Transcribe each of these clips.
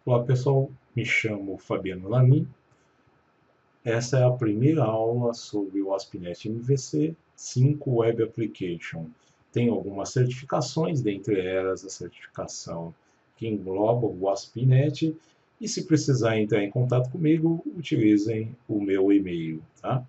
Olá pessoal, me chamo Fabiano Lamin. Essa é a primeira aula sobre o ASP.NET MVC 5 Web Application. Tem algumas certificações, dentre elas a certificação que engloba o ASP.NET. E se precisar entrar em contato comigo, utilizem o meu e-mail. Tá?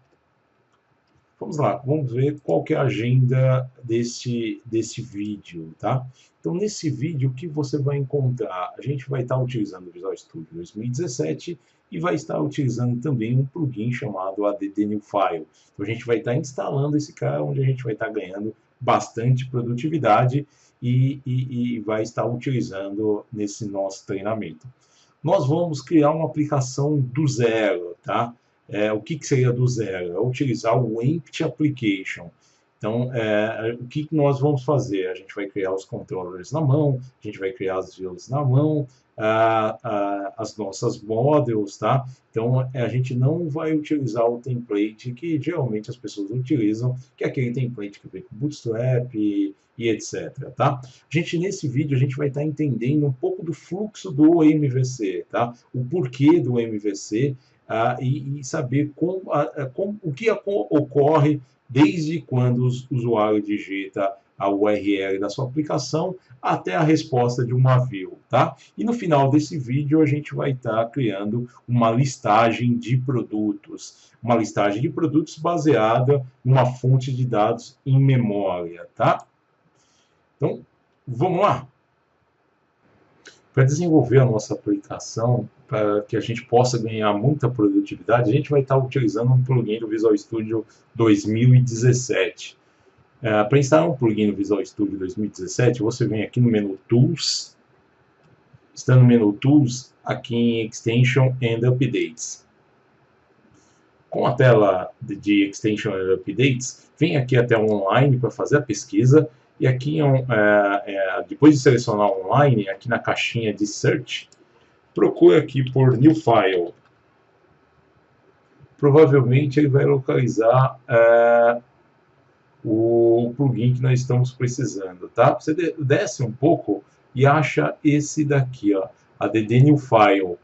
Vamos lá, vamos ver qual que é a agenda desse vídeo, tá? Então, nesse vídeo, o que você vai encontrar? A gente vai estar utilizando o Visual Studio 2017 e vai estar utilizando também um plugin chamado ADD New File. Então, a gente vai estar instalando esse cara, onde a gente vai estar ganhando bastante produtividade e vai estar utilizando nesse nosso treinamento. Nós vamos criar uma aplicação do zero, tá? O que seria do zero? É utilizar o Empty Application. Então, o que nós vamos fazer? A gente vai criar os controllers na mão, a gente vai criar as views na mão, as nossas models, tá? Então, a gente não vai utilizar o template que geralmente as pessoas utilizam, que é aquele template que vem com Bootstrap e etc, tá? Nesse vídeo, a gente vai estar entendendo um pouco do fluxo do MVC, tá? O porquê do MVC, e saber o que ocorre desde quando o usuário digita a URL da sua aplicação até a resposta de uma view, tá? E no final desse vídeo a gente vai estar criando uma listagem de produtos baseada numa fonte de dados em memória, tá? Então, vamos lá. Para desenvolver a nossa aplicação, para que a gente possa ganhar muita produtividade, a gente vai estar utilizando um plugin do Visual Studio 2017. Para instalar um plugin no Visual Studio 2017, você vem aqui no menu Tools, está no menu Tools, aqui em Extension and Updates. Com a tela de Extension and Updates, vem aqui até Online para fazer a pesquisa, e aqui, depois de selecionar Online, aqui na caixinha de Search, procura aqui por New File. Provavelmente ele vai localizar o plugin que nós estamos precisando, tá? Você desce um pouco e acha esse daqui, ó, ADD New File.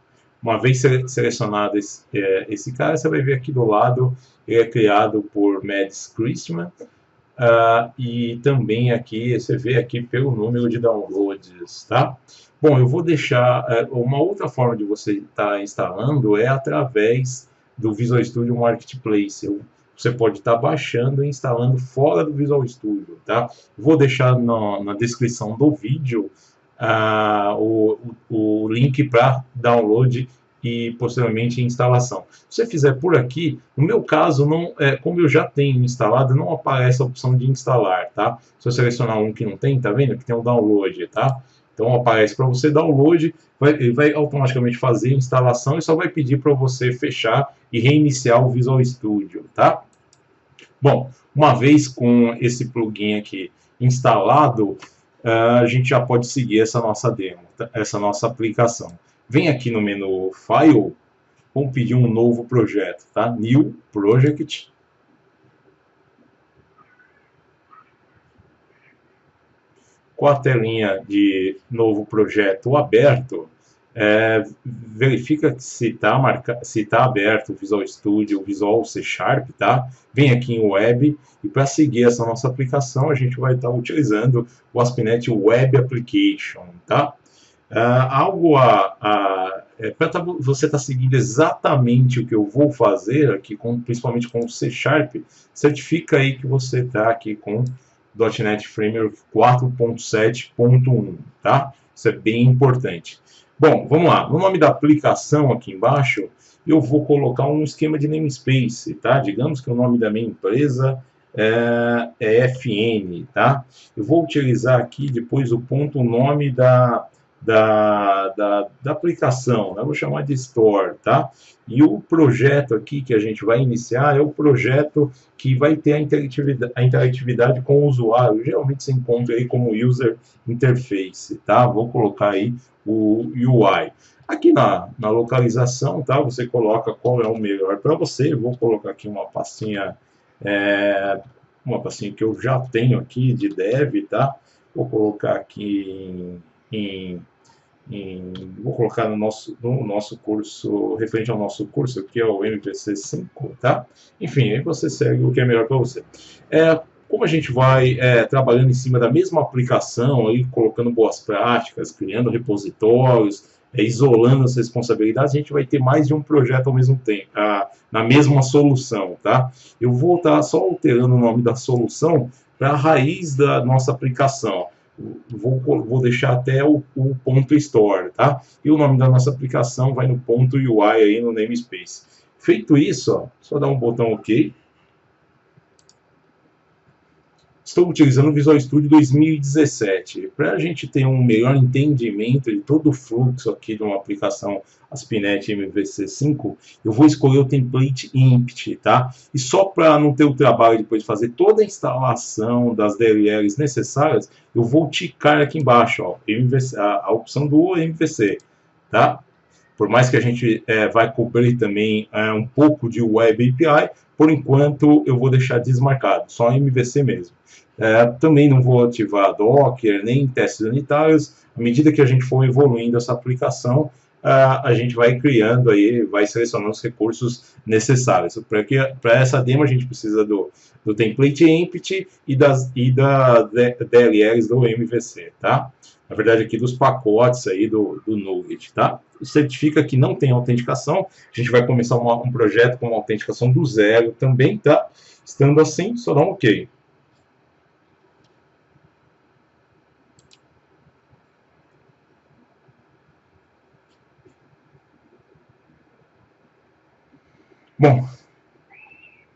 Uma vez selecionado esse cara, você vai ver aqui do lado, ele é criado por Mads Christman, e também aqui, você vê aqui pelo número de downloads, tá? Bom, eu vou deixar, uma outra forma de você estar instalando é através do Visual Studio Marketplace. Você pode estar baixando e instalando fora do Visual Studio, tá? Vou deixar na descrição do vídeo o link para download e posteriormente instalação. Se você fizer por aqui, no meu caso, como eu já tenho instalado, não aparece a opção de instalar, tá? Se eu selecionar um que não tem, tá vendo? Que tem um download, tá? Então aparece para você download, ele vai automaticamente fazer a instalação e só vai pedir para você fechar e reiniciar o Visual Studio, tá? Bom, uma vez com esse plugin aqui instalado, a gente já pode seguir essa nossa demo, essa nossa aplicação. Vem aqui no menu File, vamos pedir um novo projeto, tá? New Project. Com a telinha de novo projeto aberto, verifica se está aberto o Visual Studio, o Visual C Sharp, tá? Vem aqui em Web, e para seguir essa nossa aplicação, a gente vai estar utilizando o ASP.NET Web Application, tá? Para você estar seguindo exatamente o que eu vou fazer aqui, principalmente com o C Sharp, certifica aí que você está aqui com .NET Framework 4.7.1, tá? Isso é bem importante. Bom, vamos lá. No nome da aplicação aqui embaixo, eu vou colocar um esquema de namespace, tá? Digamos que o nome da minha empresa é FN, tá? Eu vou utilizar aqui depois o ponto nome da aplicação, né? Eu vou chamar de Store, tá? E o projeto aqui que a gente vai iniciar é o projeto que vai ter a interatividade com o usuário. Geralmente se encontra aí como User Interface, tá? Vou colocar aí o UI. Aqui na localização, tá? Você coloca qual é o melhor para você. Eu vou colocar aqui uma pastinha que eu já tenho aqui de dev, tá? Vou colocar aqui em vou colocar no nosso curso, referente ao nosso curso, que é o MVC 5, tá? Enfim, aí você segue o que é melhor para você. Como a gente vai trabalhando em cima da mesma aplicação, aí, colocando boas práticas, criando repositórios, isolando as responsabilidades, a gente vai ter mais de um projeto ao mesmo tempo, na mesma solução, tá? Eu vou estar só alterando o nome da solução para a raiz da nossa aplicação. Vou deixar até o ponto store, tá? E o nome da nossa aplicação vai no ponto UI aí no namespace. Feito isso, ó, só dar um botão OK. Estou utilizando o Visual Studio 2017. Para a gente ter um melhor entendimento de todo o fluxo aqui de uma aplicação ASP.NET MVC 5, eu vou escolher o template IMPT, tá? E só para não ter o trabalho depois de fazer toda a instalação das DLLs necessárias, eu vou ticar aqui embaixo, ó, a opção do MVC, tá? Por mais que a gente vai cobrir também um pouco de Web API, por enquanto eu vou deixar desmarcado, só MVC mesmo. Também não vou ativar Docker, nem testes unitários. À medida que a gente for evoluindo essa aplicação, a gente vai criando aí, vai selecionando os recursos necessários. Para essa demo a gente precisa do template empty e da DLLs do MVC, tá? Na verdade aqui dos pacotes aí do NuGet, tá? Certifica que não tem autenticação. A gente vai começar um projeto com uma autenticação do zero também, tá? Estando assim, só dá um OK. Bom,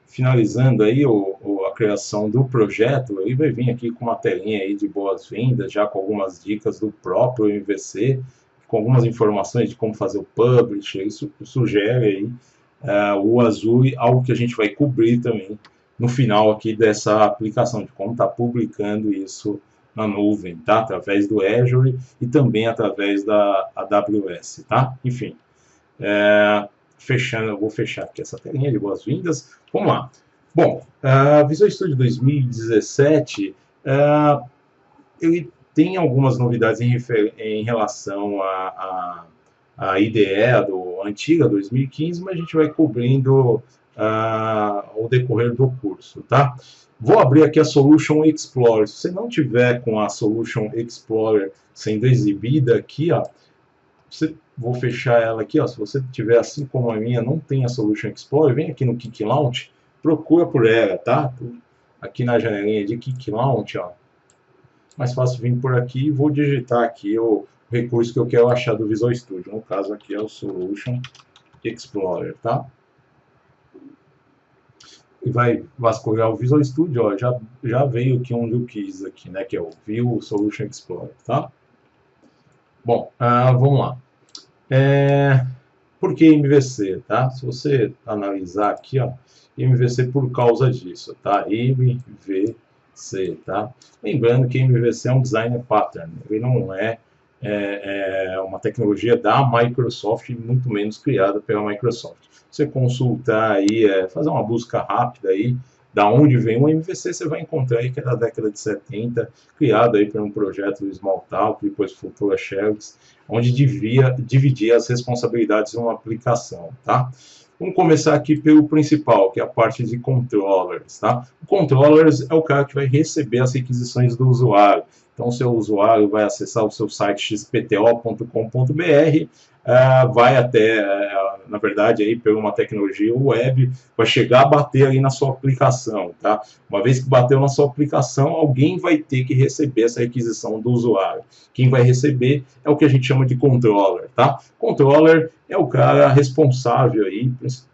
finalizando aí a criação do projeto, ele vai vir aqui com uma telinha aí de boas-vindas, já com algumas dicas do próprio MVC, com algumas informações de como fazer o publish. Isso sugere aí o Azul, algo que a gente vai cobrir também no final aqui dessa aplicação, de como está publicando isso na nuvem, tá? Através do Azure e também através da AWS, tá? Enfim, fechando, eu vou fechar aqui essa telinha de boas-vindas. Vamos lá. Bom, Visual Studio 2017, ele tem algumas novidades em relação à IDE do antiga 2015, mas a gente vai cobrindo ao decorrer do curso, tá? Vou abrir aqui a Solution Explorer. Se você não tiver com a Solution Explorer sendo exibida aqui, ó, vou fechar ela aqui, ó. Se você tiver assim como a minha, não tem a Solution Explorer, vem aqui no Quick Launch, procura por ela, tá? Aqui na janelinha de Quick Launch, ó. Mais fácil vir por aqui e vou digitar aqui o recurso que eu quero achar do Visual Studio. No caso aqui é o Solution Explorer, tá? E vai vasculhar o Visual Studio, ó, já veio aqui um do Keys aqui, né, que é o View Solution Explorer, tá? Bom, vamos lá. Por que MVC, tá? Se você analisar aqui, ó, MVC por causa disso, tá? MVC, tá? Lembrando que MVC é um designer pattern, ele não é uma tecnologia da Microsoft, muito menos criada pela Microsoft. Você consultar aí, fazer uma busca rápida aí, da onde vem o MVC, você vai encontrar aí que é da década de 70, criado aí por um projeto do Smalltalk, depois Futura Shells, onde dividia as responsabilidades de uma aplicação, tá? Vamos começar aqui pelo principal, que é a parte de controllers, tá? O controllers é o cara que vai receber as requisições do usuário. Então, o seu usuário vai acessar o seu site xpto.com.br, vai até, na verdade, aí, por uma tecnologia web, vai chegar a bater aí na sua aplicação, tá? Uma vez que bateu na sua aplicação, alguém vai ter que receber essa requisição do usuário. Quem vai receber é o que a gente chama de controller, tá? Controller é o cara responsável aí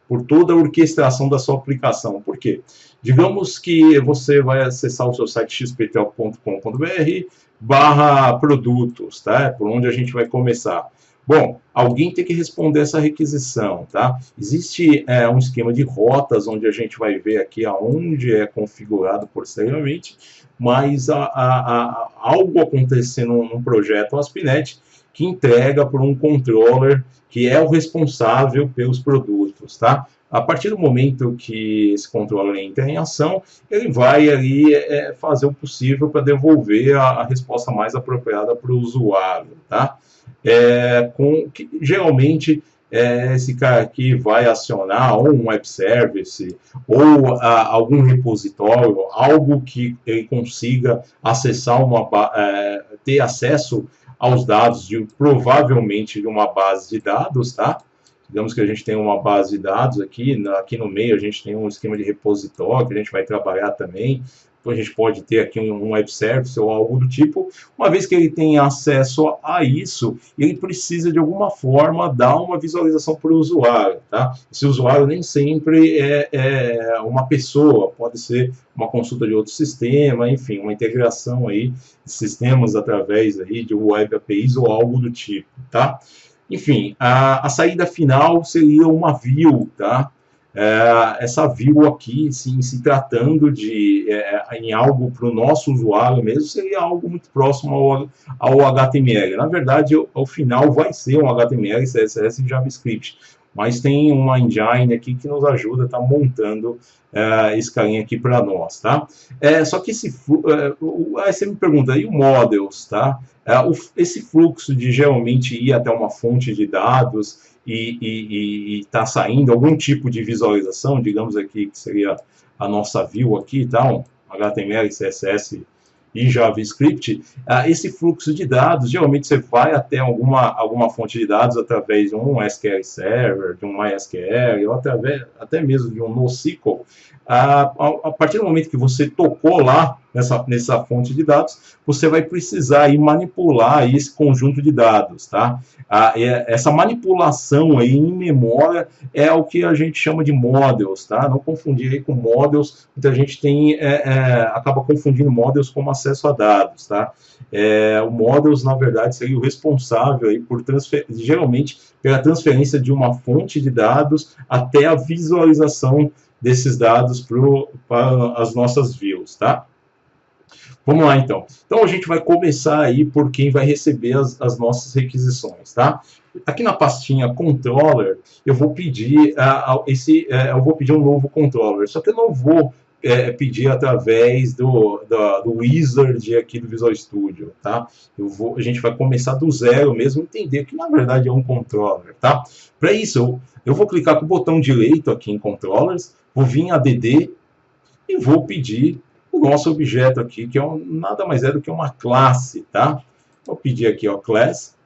por toda a orquestração da sua aplicação. Por quê? Digamos que você vai acessar o seu site xpto.com.br/produtos, tá? Por onde a gente vai começar. Bom, alguém tem que responder essa requisição, tá? Existe um esquema de rotas, onde a gente vai ver aqui aonde é configurado posteriormente, mas algo acontecendo num projeto ASP.NET que entrega por um controller que é o responsável pelos produtos, tá? A partir do momento que esse controller entra em ação, ele vai ali fazer o possível para devolver a resposta mais apropriada para o usuário, tá? que geralmente esse cara aqui vai acionar ou um web service ou algum repositório, algo que ele consiga acessar ter acesso aos dados provavelmente de uma base de dados, tá? Digamos que a gente tem uma base de dados aqui no meio a gente tem um esquema de repositório que a gente vai trabalhar também. Depois a gente pode ter aqui um web service ou algo do tipo. Uma vez que ele tem acesso a isso, ele precisa de alguma forma dar uma visualização para o usuário, tá? Esse usuário nem sempre é uma pessoa, pode ser uma consulta de outro sistema, enfim, uma integração aí de sistemas através aí de web APIs ou algo do tipo, tá? Enfim, a saída final seria uma view, tá? Essa view aqui, sim, se tratando em algo para o nosso usuário mesmo, seria algo muito próximo ao HTML. Na verdade, ao final vai ser um HTML, CSS e JavaScript, mas tem uma engine aqui que nos ajuda a estar montando esse carinha aqui para nós, tá? Só que aí você me pergunta, e o models, tá? Esse fluxo de geralmente ir até uma fonte de dados e está saindo algum tipo de visualização, digamos aqui que seria a nossa view aqui, tá? Um HTML, CSS e JavaScript, esse fluxo de dados, geralmente você vai até alguma fonte de dados através de um SQL Server, de um MySQL, ou até mesmo de um NoSQL. A partir do momento que você tocou lá nessa fonte de dados, você vai precisar aí manipular esse conjunto de dados, tá? Essa manipulação aí em memória é o que a gente chama de models, tá? Não confundir aí com models, muita gente acaba confundindo models como acesso a dados, tá? O models, na verdade, seria o responsável aí geralmente pela transferência de uma fonte de dados até a visualização desses dados para as nossas views, tá? Vamos lá, então. Então, a gente vai começar aí por quem vai receber as nossas requisições, tá? Aqui na pastinha Controller, eu vou pedir um novo Controller, só que eu não vou pedir através do Wizard aqui do Visual Studio, tá? A gente vai começar do zero mesmo, entender que na verdade é um Controller, tá? Para isso, eu vou clicar com o botão direito aqui em Controllers, vou vir em ADD e vou pedir o nosso objeto aqui, que nada mais é do que uma classe, tá? Vou pedir aqui, ó, class.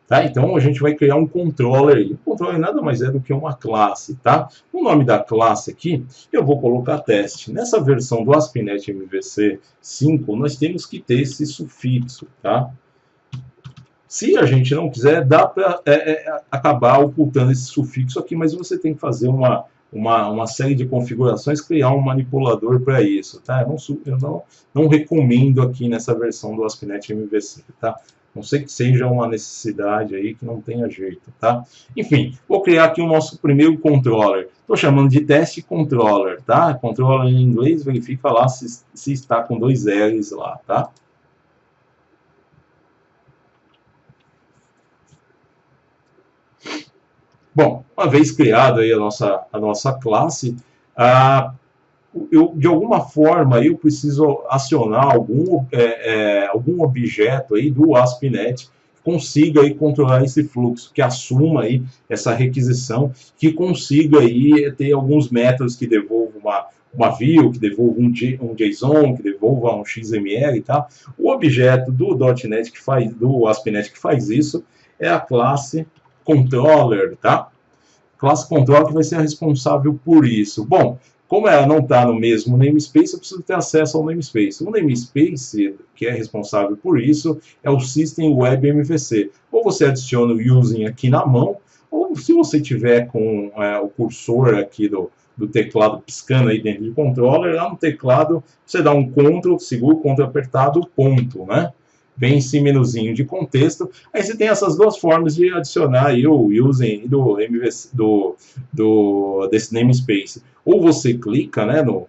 Tá? Então, a gente vai criar um controller. O controller nada mais é do que uma classe, tá? O nome da classe aqui, eu vou colocar teste. Nessa versão do ASP.NET MVC 5, nós temos que ter esse sufixo, tá? Se a gente não quiser, dá para acabar ocultando esse sufixo aqui, mas você tem que fazer uma série de configurações, criar um manipulador para isso, tá? Eu não recomendo aqui nessa versão do ASP.NET MVC, tá? Não sei que seja uma necessidade aí que não tenha jeito, tá? Enfim, vou criar aqui o nosso primeiro controller. Estou chamando de teste controller, tá? Controller em inglês, verifica lá se está com 2 L's lá, tá? Bom, uma vez criada aí a nossa classe, de alguma forma eu preciso acionar algum objeto aí do ASP.NET que consiga aí controlar esse fluxo, que assuma aí essa requisição, que consiga aí ter alguns métodos que devolvam uma view, que devolva um JSON, que devolva um XML, tá? O objeto do .NET do ASP.NET que faz isso é a classe controller, tá? Classe controller que vai ser a responsável por isso. Bom, como ela não está no mesmo namespace, eu preciso ter acesso ao namespace. O namespace que é responsável por isso é o System Web MVC. Ou você adiciona o using aqui na mão, ou se você tiver com o cursor aqui do teclado piscando aí dentro de controller, lá no teclado você dá um Ctrl, segura o Ctrl apertado, ponto, né? Vem esse menuzinho de contexto, aí você tem essas duas formas de adicionar aí o using desse namespace. Ou você clica, né, no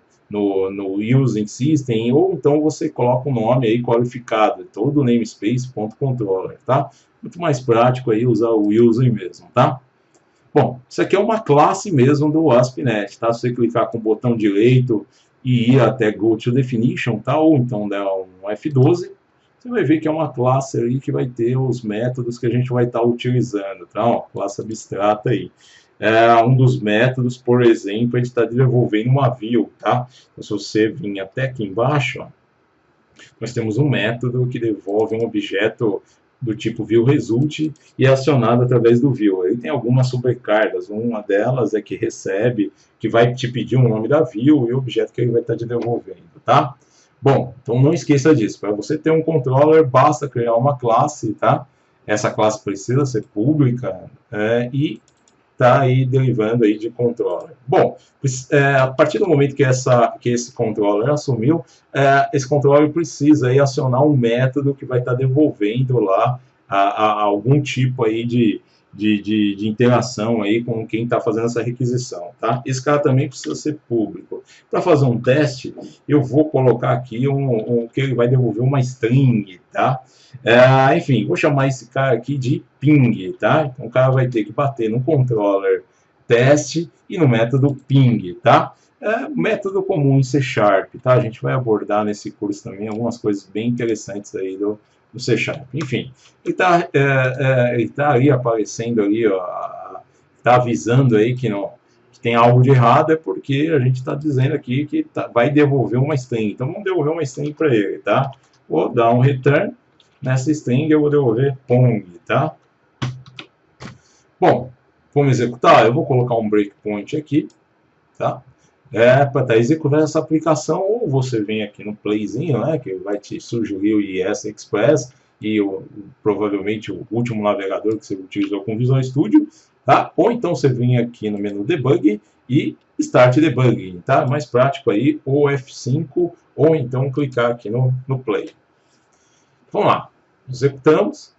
using system, ou então você coloca um nome aí qualificado, todo namespace.controller, tá? Muito mais prático aí usar o using mesmo, tá? Bom, isso aqui é uma classe mesmo do ASP.NET, tá? Se você clicar com o botão direito e ir até Go to Definition, tá? Ou então dar um F12, você vai ver que é uma classe aí que vai ter os métodos que a gente vai estar utilizando, tá? Uma classe abstrata aí. Um dos métodos, por exemplo, a gente está desenvolvendo uma view, tá? Então, se você vir até aqui embaixo, ó, nós temos um método que devolve um objeto do tipo viewResult e é acionado através do view. Ele tem algumas sobrecargas, uma delas é que recebe, que vai te pedir o nome da view e o objeto que ele vai estar te devolvendo, tá? Bom, então não esqueça disso. Para você ter um controller, basta criar uma classe, tá? Essa classe precisa ser pública e tá aí derivando aí de controller. Bom, a partir do momento que esse controller assumiu, esse controller precisa aí acionar um método que vai estar devolvendo lá algum tipo aí de interação aí com quem está fazendo essa requisição, tá? Esse cara também precisa ser público. Para fazer um teste, eu vou colocar aqui que ele vai devolver uma string, tá? Enfim, vou chamar esse cara aqui de ping, tá? Então o cara vai ter que bater no controller teste e no método ping, tá? Método comum em C#, tá? A gente vai abordar nesse curso também algumas coisas bem interessantes aí do C#. Enfim, ele tá ali aparecendo ali, ó, tá avisando aí que tem algo de errado, é porque a gente está dizendo aqui que vai devolver uma string. Então vamos devolver uma string para ele, tá? Vou dar um return. Nessa string eu vou devolver pong, tá? Bom, vamos executar. Eu vou colocar um breakpoint aqui, tá? Para estar executando essa aplicação, ou você vem aqui no playzinho, né, que vai te sugerir o IS Express e provavelmente o último navegador que você utilizou com Visual Studio, tá? Ou então você vem aqui no menu Debug e Start Debugging, tá? Mais prático aí, ou F5, ou então clicar aqui no Play. Vamos lá, executamos.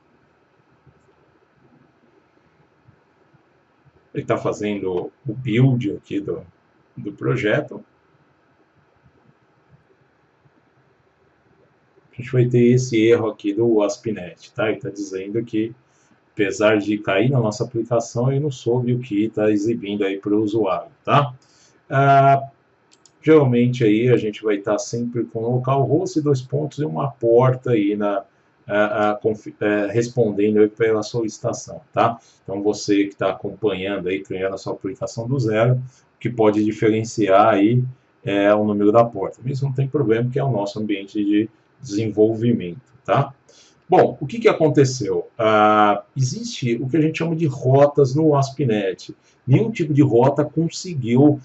Ele está fazendo o build aqui do projeto. A gente vai ter esse erro aqui do ASP.NET, tá? Ele está dizendo que, apesar de cair na nossa aplicação, ele não soube o que está exibindo aí para o usuário, tá? Geralmente aí a gente vai estar sempre com localhost e 2 pontos e uma porta aí respondendo aí pela solicitação, tá? Então você que está acompanhando aí, criando a sua aplicação do zero, o que pode diferenciar aí é o número da porta. Isso não tem problema, porque é o nosso ambiente de desenvolvimento, tá? Bom, o que aconteceu? Existe o que a gente chama de rotas no ASP.NET. Nenhum tipo de rota conseguiu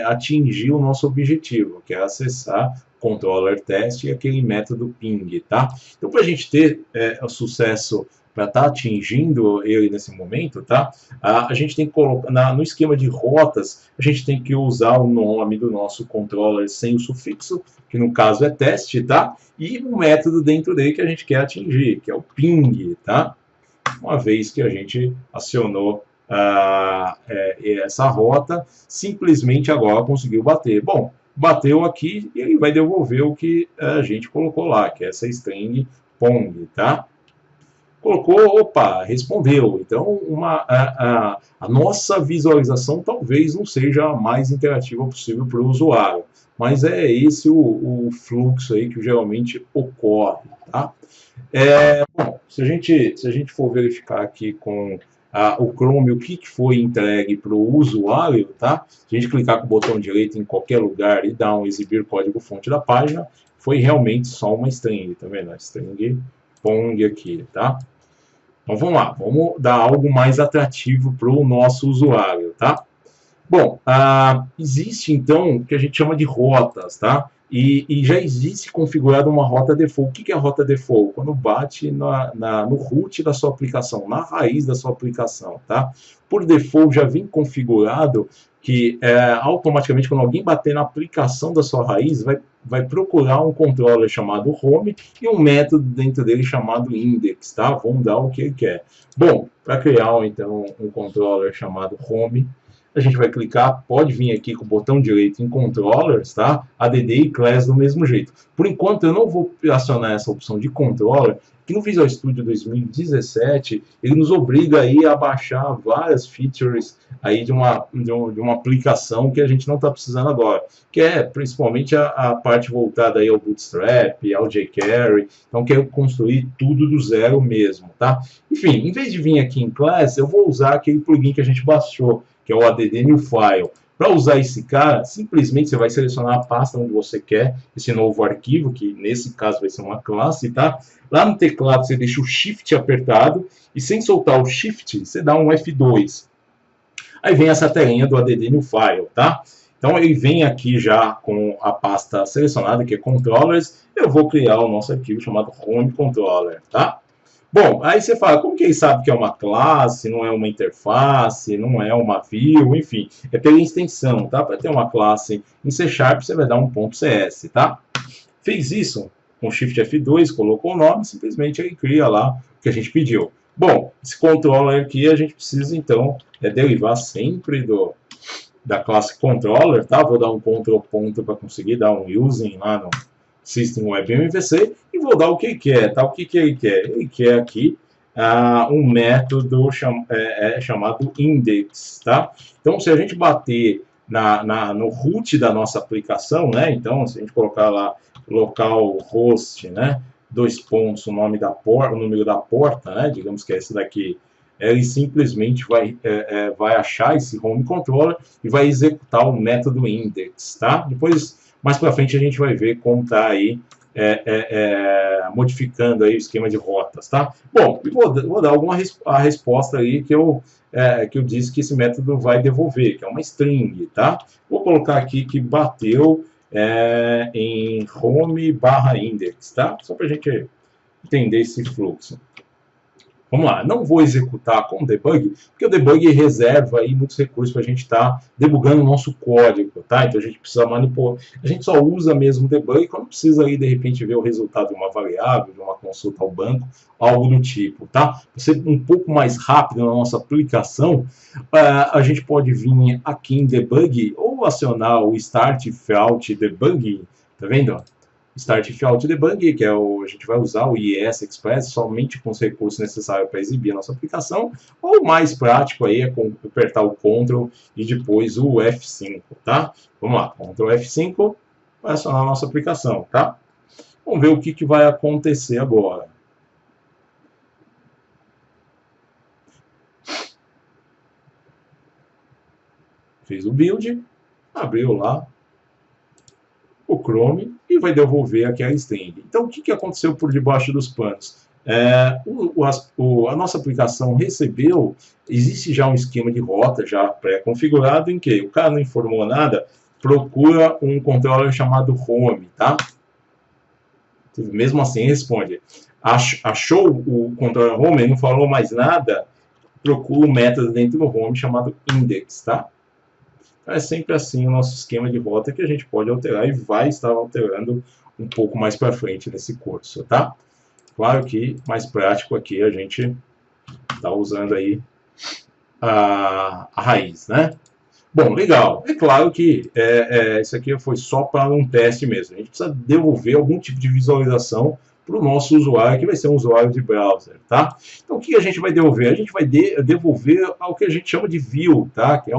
atingir o nosso objetivo, que é acessar controller test e aquele método ping, tá? Então, para a gente ter o sucesso, para estar atingindo ele nesse momento, tá? A gente tem que colocar, no esquema de rotas, a gente tem que usar o nome do nosso controller sem o sufixo, que no caso é teste, tá? E o método dentro dele que a gente quer atingir, que é o ping, tá? Uma vez que a gente acionou essa rota, simplesmente agora conseguiu bater. Bom, bateu aqui e ele vai devolver o que a gente colocou lá, que é essa string pong, tá? Colocou, opa, respondeu. Então, a nossa visualização talvez não seja a mais interativa possível para o usuário, mas é esse o fluxo aí que geralmente ocorre, tá? Bom, se a gente for verificar aqui com o Chrome o que foi entregue para o usuário, tá? Se a gente clicar com o botão direito em qualquer lugar e dar um exibir código-fonte da página, foi realmente só uma string, tá vendo? A string pong aqui, tá? Então vamos lá, vamos dar algo mais atrativo para o nosso usuário, tá? Bom, existe então o que a gente chama de rotas, tá? E já existe configurada uma rota default. O que é a rota default? Quando bate no root da sua aplicação, na raiz da sua aplicação, tá? Por default já vem configurado que automaticamente quando alguém bater na aplicação da sua raiz, vai procurar um controller chamado home e um método dentro dele chamado index, tá? Vamos dar o que ele quer. Bom, para criar então um controller chamado home, a gente vai clicar, pode vir aqui com o botão direito em controllers, tá? Add e class do mesmo jeito. Por enquanto, eu não vou acionar essa opção de controller, que no Visual Studio 2017, ele nos obriga aí a baixar várias features aí de uma aplicação que a gente não está precisando agora, que é principalmente a parte voltada aí ao Bootstrap, ao jQuery, então quero construir tudo do zero mesmo, tá? Enfim, em vez de vir aqui em Class, eu vou usar aquele plugin que a gente baixou, que é o add new file. Para usar esse cara, simplesmente você vai selecionar a pasta onde você quer esse novo arquivo, que nesse caso vai ser uma classe, tá? Lá no teclado você deixa o Shift apertado e sem soltar o Shift, você dá um F2. Aí vem essa telinha do add new file, tá? Então ele vem aqui já com a pasta selecionada, que é controllers. Eu vou criar o nosso arquivo chamado home controller, tá? Bom, aí você fala, como que ele sabe que é uma classe, não é uma interface, não é uma view, enfim, é pela extensão, tá? Para ter uma classe em C#, você vai dar um .cs, tá? Fez isso, com Shift F2, colocou o nome, simplesmente ele cria lá o que a gente pediu. Bom, esse controller aqui a gente precisa, então, derivar sempre da classe controller, tá? Vou dar um Ctrl ponto para conseguir dar um using lá no System Web MVC e vou dar o que ele quer, tá? O que ele quer? Ele quer aqui um método chamado index, tá? Então, se a gente bater no root da nossa aplicação, né? Então, se a gente colocar lá localhost, né? Dois pontos, o nome da porta, o número da porta, né? Digamos que é esse daqui. Ele simplesmente vai achar esse home controller e vai executar o método index, tá? Depois, mais para frente, a gente vai ver como está aí modificando aí o esquema de rotas, tá? Bom, vou dar a resposta aí que eu disse que esse método vai devolver, que é uma string, tá? Vou colocar aqui que bateu em home/index, tá? Só para a gente entender esse fluxo. Vamos lá, não vou executar com debug, porque o debug reserva aí muitos recursos para a gente estar debugando o nosso código, tá? Então a gente precisa manipular, a gente só usa mesmo o debug quando precisa aí de repente ver o resultado de uma variável, de uma consulta ao banco, algo do tipo, tá? Para ser um pouco mais rápido na nossa aplicação, a gente pode vir aqui em debug ou acionar o start out debug, tá vendo? Start Out Debug, que a gente vai usar o IES Express somente com os recursos necessários para exibir a nossa aplicação, ou o mais prático aí é apertar o Ctrl e depois o F5, tá? Vamos lá, Ctrl F5, vai acionar a nossa aplicação, tá? Vamos ver o que vai acontecer agora. Fez o build, abriu lá o Chrome e vai devolver aqui a string. Então, o que aconteceu por debaixo dos panos? A nossa aplicação recebeu, existe já um esquema de rota já pré-configurado em que o cara não informou nada, procura um controller chamado home, tá? Mesmo assim responde. Achou o controller home, ele não falou mais nada, procura um método dentro do home chamado index, tá? É sempre assim o nosso esquema de rota que a gente pode alterar e vai estar alterando um pouco mais para frente nesse curso, tá? Claro que mais prático aqui a gente está usando aí a raiz, né? Bom, legal. É claro que isso aqui foi só para um teste mesmo. A gente precisa devolver algum tipo de visualização para o nosso usuário, que vai ser um usuário de browser, tá? Então, o que a gente vai devolver? A gente vai devolver ao que a gente chama de view, tá? Que é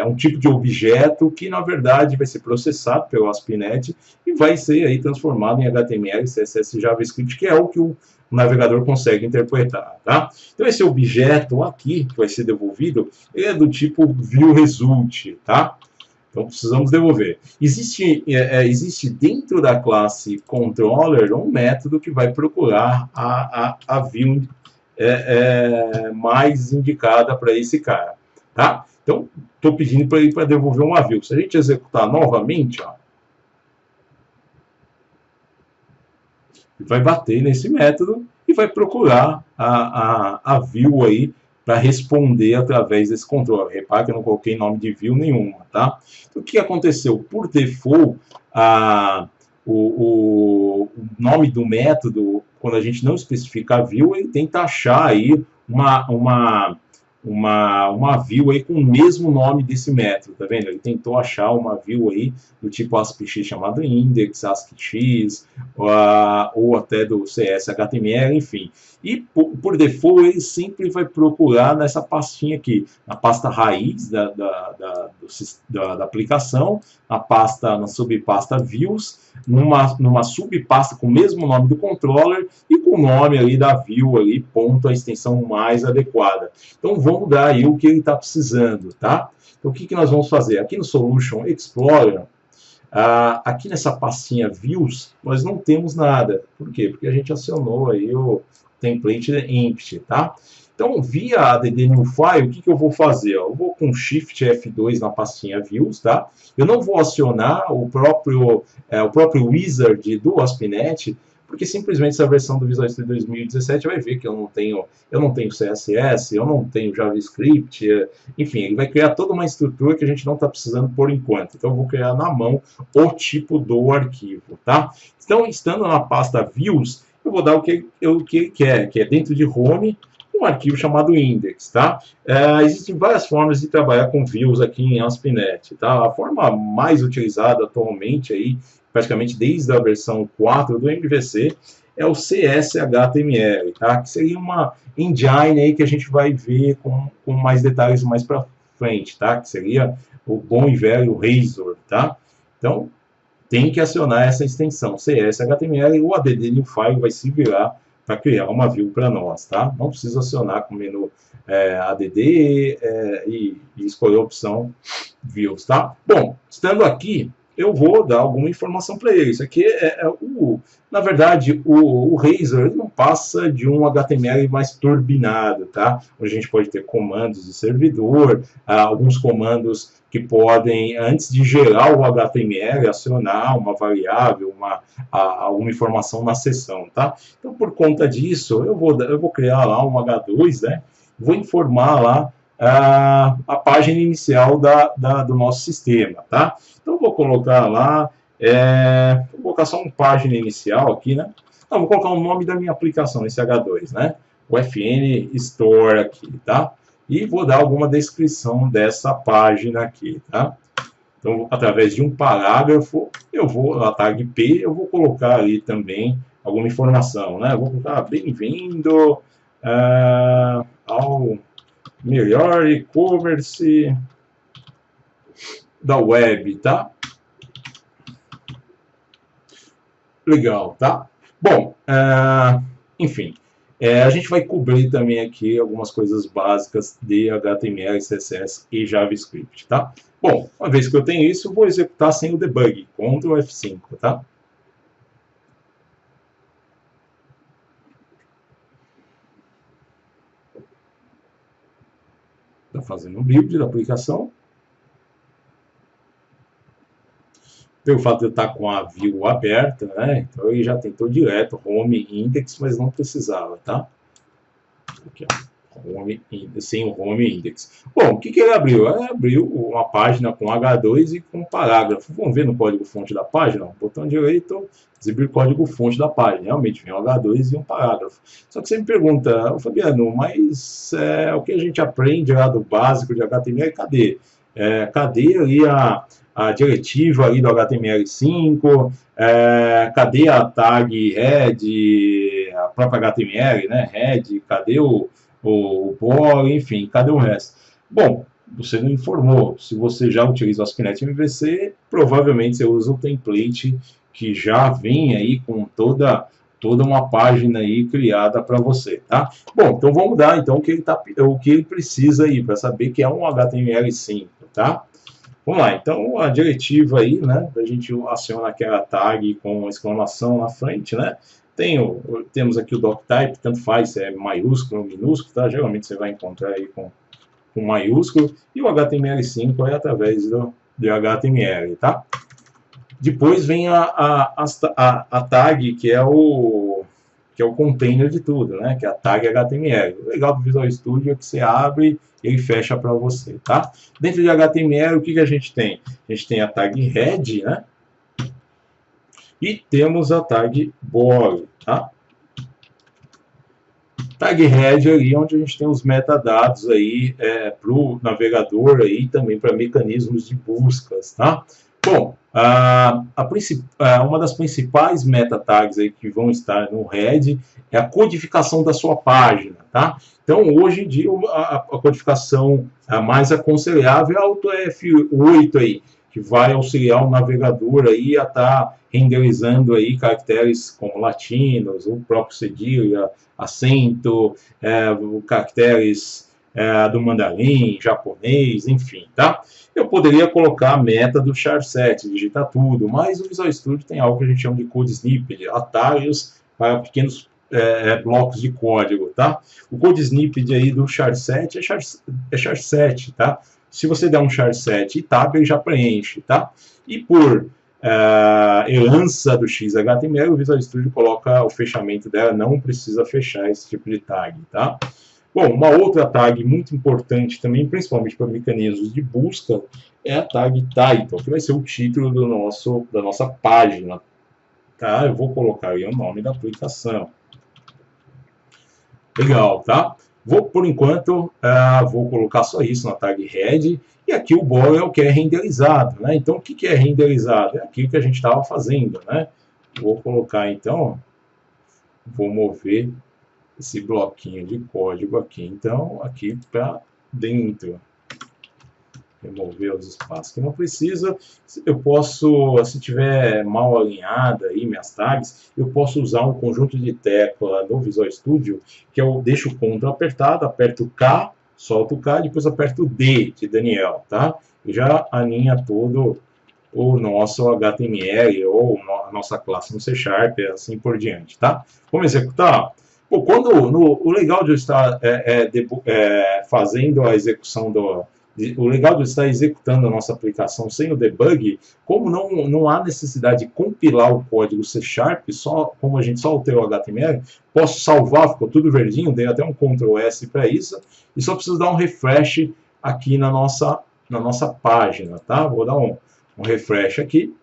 um tipo de objeto que, na verdade, vai ser processado pelo ASP.NET e vai ser aí transformado em HTML, CSS e JavaScript, que é o que o navegador consegue interpretar, tá? Então, esse objeto aqui, que vai ser devolvido, ele é do tipo viewResult, tá? Então, precisamos devolver. Existe dentro da classe controller um método que vai procurar a view mais indicada para esse cara, tá? Então, estou pedindo para ele para devolver uma view. Se a gente executar novamente, ó, vai bater nesse método e vai procurar a view aí para responder através desse controle. Repare que eu não coloquei nome de view nenhuma, tá? Então, o que aconteceu? Por default, o nome do método, quando a gente não especifica a view, ele tenta achar aí uma view aí com o mesmo nome desse método, tá vendo? Ele tentou achar uma view aí do tipo ASCII chamado index, ASCII-X, ou até do CS-HTML, enfim. E por default ele sempre vai procurar nessa pastinha aqui, na pasta raiz da aplicação, na subpasta views, numa subpasta com o mesmo nome do controller e com o nome ali da view ali, ponto, a extensão mais adequada. Então vamos dar aí o que ele está precisando, tá? Então o que nós vamos fazer? Aqui no Solution Explorer, aqui nessa pastinha Views, nós não temos nada. Por quê? Porque a gente acionou aí o template empty, tá? Então, via add new file, o que eu vou fazer? Eu vou com Shift F2 na pastinha Views, tá? Eu não vou acionar o próprio wizard do ASP.NET, porque simplesmente essa versão do Visual Studio 2017 vai ver que eu não tenho CSS, eu não tenho JavaScript, enfim, ele vai criar toda uma estrutura que a gente não está precisando por enquanto. Então, eu vou criar na mão o tipo do arquivo, tá? Então, estando na pasta Views, eu vou dar o que ele quer, que é dentro de Home, um arquivo chamado index, tá? Existem várias formas de trabalhar com views aqui em ASP.NET, tá? A forma mais utilizada atualmente aí, praticamente desde a versão 4 do MVC, é o CS-HTML, tá? Que seria uma engine aí que a gente vai ver com mais detalhes mais para frente, tá? Que seria o bom e velho Razor, tá? Então, tem que acionar essa extensão CS-HTML e o add new file vai se virar para criar uma view para nós, tá? Não precisa acionar com o menu add e escolher a opção views, tá? Bom, estando aqui, eu vou dar alguma informação para ele. Isso aqui na verdade, o Razor não passa de um HTML mais turbinado, tá? Onde a gente pode ter comandos de servidor, alguns comandos que podem, antes de gerar o HTML, acionar uma variável, alguma informação na seção, tá? Então, por conta disso, eu vou criar lá um H2, né? Vou informar lá a página inicial do nosso sistema, tá? Então, vou colocar lá, vou colocar só uma página inicial aqui, né? Não, vou colocar o nome da minha aplicação, esse H2, né? O FN Store aqui, tá? E vou dar alguma descrição dessa página aqui, tá? Então, através de um parágrafo, a tag P, eu vou colocar ali também alguma informação, né? Eu vou colocar bem-vindo ao melhor e-commerce da web, tá? Legal, tá? Bom, enfim, a gente vai cobrir também aqui algumas coisas básicas de HTML, CSS e JavaScript, tá? Bom, uma vez que eu tenho isso, eu vou executar sem o debug, Ctrl F5, tá? Está fazendo um build da aplicação. Pelo fato de eu estar com a view aberta, né? Então ele já tentou direto home index, mas não precisava, tá? Aqui, ó. Sem o home index. Bom, o que ele abriu? Ele abriu uma página com H2 e com um parágrafo. Vamos ver no código-fonte da página? Botão direito, exibir código-fonte da página. Realmente vem um H2 e um parágrafo. Só que você me pergunta, Fabiano, mas o que a gente aprende lá do básico de HTML, cadê? Cadê ali a diretiva ali do HTML5, cadê a tag head, a própria HTML, né, head, cadê o body, enfim, cadê o resto? Bom, você não informou. Se você já utiliza o ASP.NET MVC, provavelmente você usa o template que já vem aí com toda uma página aí criada para você, tá? Bom, então vamos dar então o que ele precisa aí para saber que é um HTML5, tá? Vamos lá, então a diretiva aí, né, a gente aciona aquela tag com exclamação na frente, né? Temos aqui o doctype, tanto faz se é maiúsculo ou minúsculo, tá? Geralmente você vai encontrar aí com maiúsculo, e o HTML5 é através do HTML, tá? Depois vem a tag, que é o container de tudo, né? Que é a tag HTML. O legal do Visual Studio é que você abre e ele fecha para você, tá? Dentro de HTML, o que a gente tem? A gente tem a tag head, né? E temos a tag body, tá? Tag head ali, onde a gente tem os metadados aí para o navegador aí, também para mecanismos de buscas, tá? Bom, uma das principais meta tags aí que vão estar no head é a codificação da sua página, tá? Então, hoje em dia, a codificação mais aconselhável é a AutoF8 aí, que vai auxiliar o navegador aí a estar renderizando aí caracteres como latinos, o próprio cedilha, acento, caracteres do mandarim, japonês, enfim, tá? Eu poderia colocar a meta do char7, digitar tudo, mas o Visual Studio tem algo que a gente chama de code snippet, atalhos para pequenos blocos de código, tá? O code snippet aí do char7 é char7, tá? Se você der um char7 e tab, ele já preenche, tá? E por herança do XHTML, o Visual Studio coloca o fechamento dela, não precisa fechar esse tipo de tag, tá? Bom, uma outra tag muito importante também, principalmente para mecanismos de busca, é a tag title, que vai ser o título da nossa página, tá? Eu vou colocar aí o nome da aplicação. Legal, tá? Por enquanto, vou colocar só isso na tag head, e aqui o body é o que é renderizado, né? Então, o que é renderizado? É aquilo que a gente estava fazendo, né? Vou colocar, então, vou mover esse bloquinho de código aqui, então, aqui para dentro. Remover os espaços que não precisa. Eu posso, se tiver mal alinhada aí minhas tags, eu posso usar um conjunto de tecla do Visual Studio, que eu deixo o CTRL apertado, aperto o K, solto o K, depois aperto o D de Daniel, tá? E já alinha todo o nosso HTML ou a nossa classe no C#, assim por diante, tá? Vamos executar? Pô, o legal de eu estar fazendo a execução o legal de estar executando a nossa aplicação sem o debug, como não há necessidade de compilar o código C#, como a gente só alterou o HTML, posso salvar, ficou tudo verdinho, dei até um Ctrl S para isso, e só preciso dar um refresh aqui na nossa página, tá? Vou dar um refresh aqui.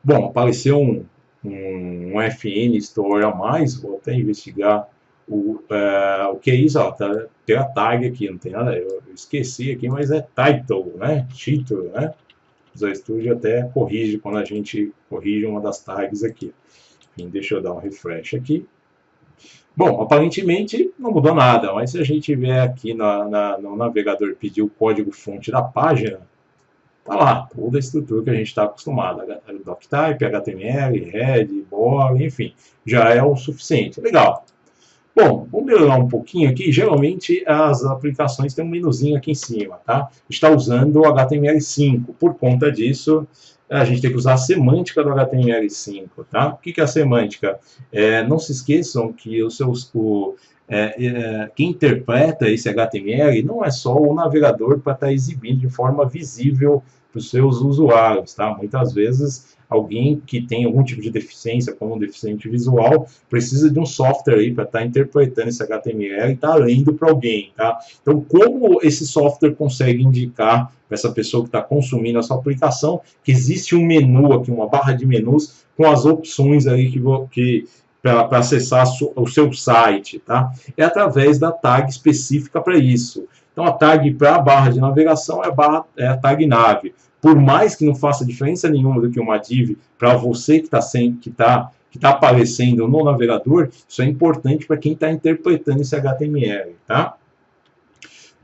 Bom, apareceu um FN Store a mais, vou até investigar o que é isso, ó, tem a tag aqui, não tem nada, eu esqueci aqui, mas é title, né, título, né, o Visual Studio até corrige quando a gente corrige uma das tags aqui. Enfim, deixa eu dar um refresh aqui. Bom, aparentemente não mudou nada, mas se a gente vier aqui no navegador pedir o código fonte da página, tá lá, toda a estrutura que a gente está acostumado, doctype, HTML, head, body, enfim, já é o suficiente. Legal. Bom, vamos melhorar um pouquinho aqui. Geralmente as aplicações têm um menuzinho aqui em cima, tá? Está usando o HTML5. Por conta disso, a gente tem que usar a semântica do HTML5, tá? O que é a semântica? Não se esqueçam que quem interpreta esse HTML não é só o navegador para estar exibindo de forma visível para os seus usuários, tá? Muitas vezes alguém que tem algum tipo de deficiência, como um deficiente visual, precisa de um software aí para estar interpretando esse HTML e estar lendo para alguém, tá? Então, como esse software consegue indicar para essa pessoa que está consumindo a sua aplicação que existe um menu aqui, uma barra de menus com as opções aí para acessar o seu site, tá? É através da tag específica para isso. Então, a tag para a barra de navegação é a tag nav. Por mais que não faça diferença nenhuma do que uma div para você que está aparecendo no navegador, isso é importante para quem está interpretando esse HTML, tá?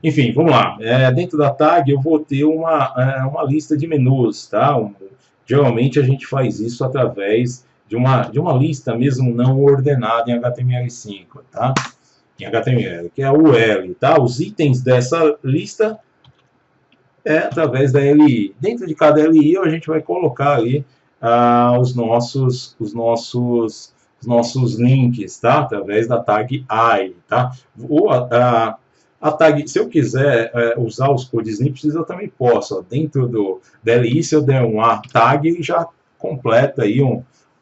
Enfim, vamos lá. Dentro da tag eu vou ter uma lista de menus, tá? Geralmente a gente faz isso através de uma lista mesmo não ordenada em HTML5, tá? Em HTML, que é a UL, tá? Os itens dessa lista através da LI. Dentro de cada LI a gente vai colocar ali os nossos links, tá? Através da tag I, tá? Ou a tag, se eu quiser usar os code snippets, eu também posso. Ó, dentro da LI, se eu der um A tag, ele já completa aí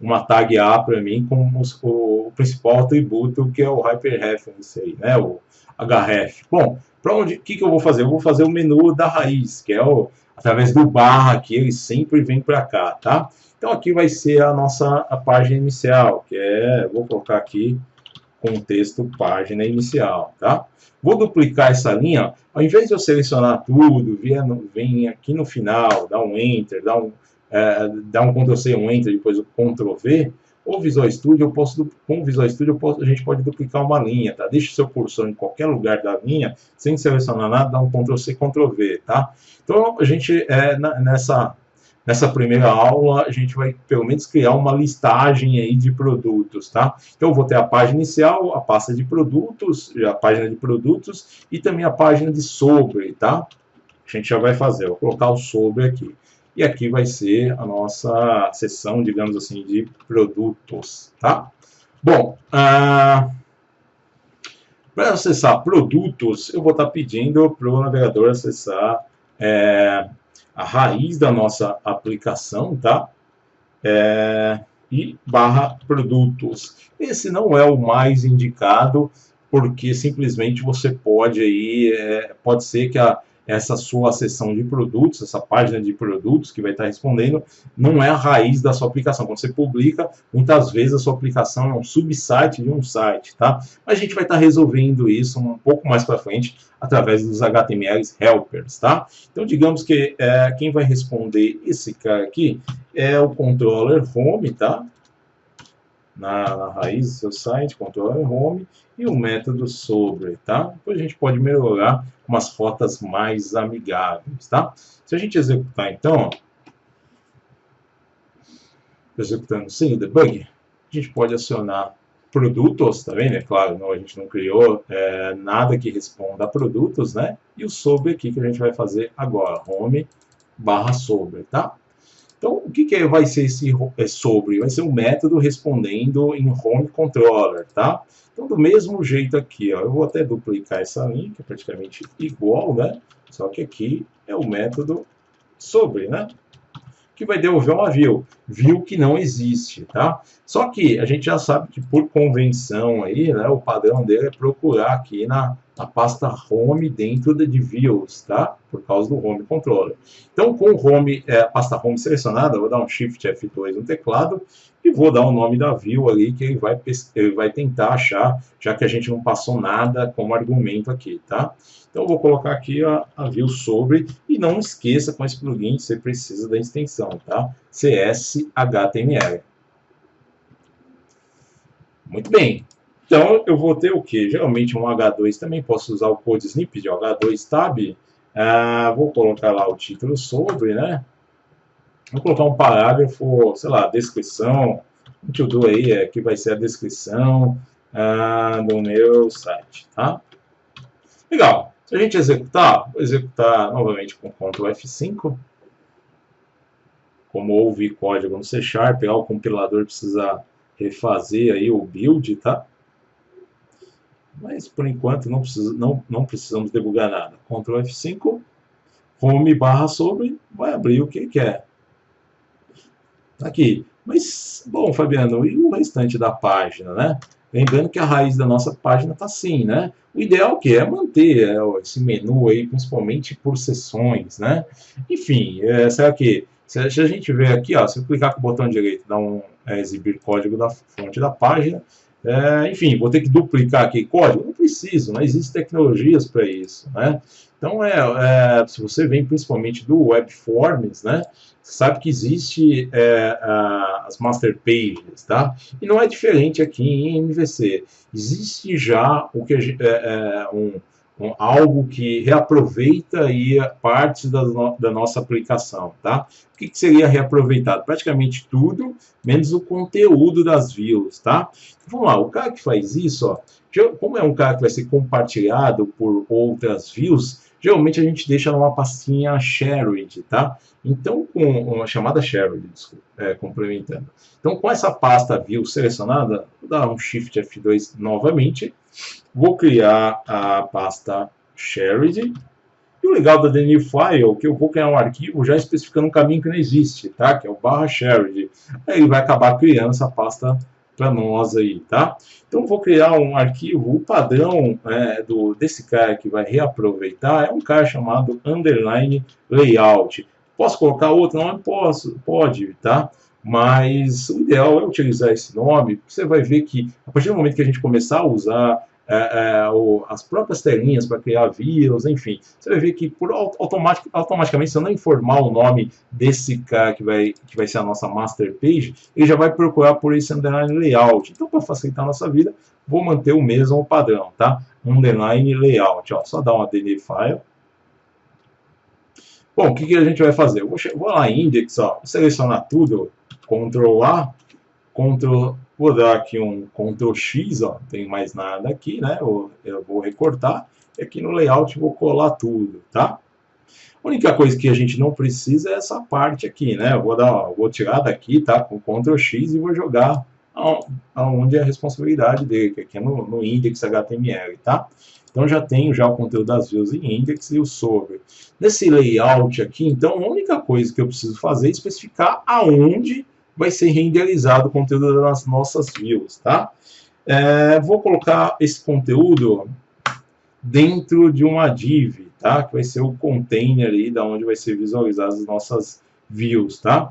uma tag A para mim com o principal atributo, que é o hyperreference aí, né? O href. Bom, o que eu vou fazer? Eu vou fazer o menu da raiz, que é através do barra aqui, ele sempre vem para cá, tá? Então aqui vai ser a página inicial, que vou colocar aqui contexto página inicial, tá? Vou duplicar essa linha, ao invés de eu selecionar tudo, vem aqui no final, dá um Enter, dá um Ctrl+C, um Enter, depois o Ctrl+V, o Visual Studio, com o Visual Studio a gente pode duplicar uma linha, tá? Deixa o seu cursor em qualquer lugar da linha, sem selecionar nada, dá um Ctrl+C, Ctrl+V, tá? Então, a gente, nessa primeira aula, a gente vai, pelo menos, criar uma listagem aí de produtos, tá? Então, eu vou ter a página inicial, a pasta de produtos, a página de produtos e também a página de sobre, tá? A gente já vai fazer, vou colocar o sobre aqui. E aqui vai ser a nossa seção, digamos assim, de produtos, tá? Bom, para acessar produtos, eu vou estar pedindo para o navegador acessar a raiz da nossa aplicação, tá? E barra produtos. Esse não é o mais indicado, porque simplesmente você pode aí, pode ser que essa sua seção de produtos, essa página de produtos que vai estar respondendo, não é a raiz da sua aplicação. Quando você publica, muitas vezes a sua aplicação é um subsite de um site, tá? Mas a gente vai estar resolvendo isso um pouco mais para frente através dos HTMLs helpers, tá? Então, digamos que quem vai responder esse cara aqui é o controller home, tá? Na raiz do seu site, controller home, e o método sobre, tá? Depois a gente pode melhorar com umas rotas mais amigáveis, tá? Se a gente executar, então, executando sem o debug, a gente pode acionar produtos, tá vendo? É claro, não, a gente não criou nada que responda a produtos, né? E o sobre aqui que a gente vai fazer agora, home barra sobre, tá? Então, o que vai ser esse sobre? Vai ser um método respondendo em home controller, tá? Então, do mesmo jeito aqui, ó, eu vou até duplicar essa linha, que é praticamente igual, né? Só que aqui é o método sobre, né? Que vai devolver uma view que não existe, tá? Só que a gente já sabe que por convenção aí, né, o padrão dele é procurar aqui na pasta home dentro de views, tá? Por causa do home controller. Então, com o home, a pasta home selecionada, eu vou dar um Shift F2 no teclado e vou dar o nome da view ali que ele vai tentar achar, já que a gente não passou nada como argumento aqui, tá? Então, eu vou colocar aqui a view sobre, e não esqueça com esse plugin, você precisa da extensão, tá? CSHTML. Muito bem. Então, eu vou ter o quê? Geralmente um H2 também, posso usar o code snippet de H2 tab. Vou colocar lá o título sobre, né? Vou colocar um parágrafo, sei lá, descrição. O to do aí que vai ser a descrição do meu site, tá? Legal. Se a gente executar, vou executar novamente com Ctrl F5. Como houve código no C#, o compilador precisa refazer aí o build, tá? Mas por enquanto não precisamos debugar nada. Ctrl F5, home barra sobre, vai abrir o que ele quer. Aqui. Mas, bom, Fabiano, e o restante da página, né? Lembrando que a raiz da nossa página está assim, né? O ideal que é manter esse menu aí, principalmente por seções, né? Enfim, será que se a gente ver aqui, ó, se eu clicar com o botão direito, dá um exibir código da fonte da página, enfim, vou ter que duplicar aqui código? Não preciso, não existem tecnologias para isso, né? Então, se você vem principalmente do Webforms, né? Você sabe que existe as master pages, tá? E não é diferente aqui em MVC. Existe já o que algo que reaproveita aí partes da nossa aplicação, tá? O que seria reaproveitado? Praticamente tudo, menos o conteúdo das views, tá? Então, vamos lá, o cara que faz isso, ó, como é um cara que vai ser compartilhado por outras views, geralmente a gente deixa numa pastinha shared, tá? Então, com uma chamada shared, desculpa, complementando. Então, com essa pasta view selecionada, vou dar um Shift F2 novamente, vou criar a pasta shared. E o legal da new file é que eu vou criar um arquivo já especificando um caminho que não existe, tá? Que é o /shared. Aí ele vai acabar criando essa pasta para nós aí, tá? Então vou criar um arquivo, o padrão desse cara que vai reaproveitar é um cara chamado underline layout. Posso colocar outro? Não posso, pode, tá? mas o ideal é utilizar esse nome, porque você vai ver que, a partir do momento que a gente começar a usar as próprias telinhas para criar views, enfim, você vai ver que automaticamente, se eu não informar o nome desse cara que vai ser a nossa master page, ele já vai procurar por esse underline layout. Então, para facilitar a nossa vida, vou manter o mesmo padrão, tá? Underline layout, ó, só dar uma file. Bom, o que a gente vai fazer? Eu vou lá em index, ó, selecionar tudo, Ctrl A, vou dar aqui um Ctrl X, ó, não tem mais nada aqui, né? Eu vou recortar, e aqui no layout vou colar tudo, tá? A única coisa que a gente não precisa é essa parte aqui, né? Vou tirar daqui, tá? Com Ctrl X e vou jogar aonde é a responsabilidade dele, que aqui é no index HTML, tá? Então já tenho já o conteúdo das views em index e o sobre. Nesse layout aqui, então, a única coisa que eu preciso fazer é especificar aonde vai ser renderizado o conteúdo das nossas views, tá? Vou colocar esse conteúdo dentro de uma div, tá? Que vai ser o container aí, da onde vai ser visualizadas as nossas views, tá?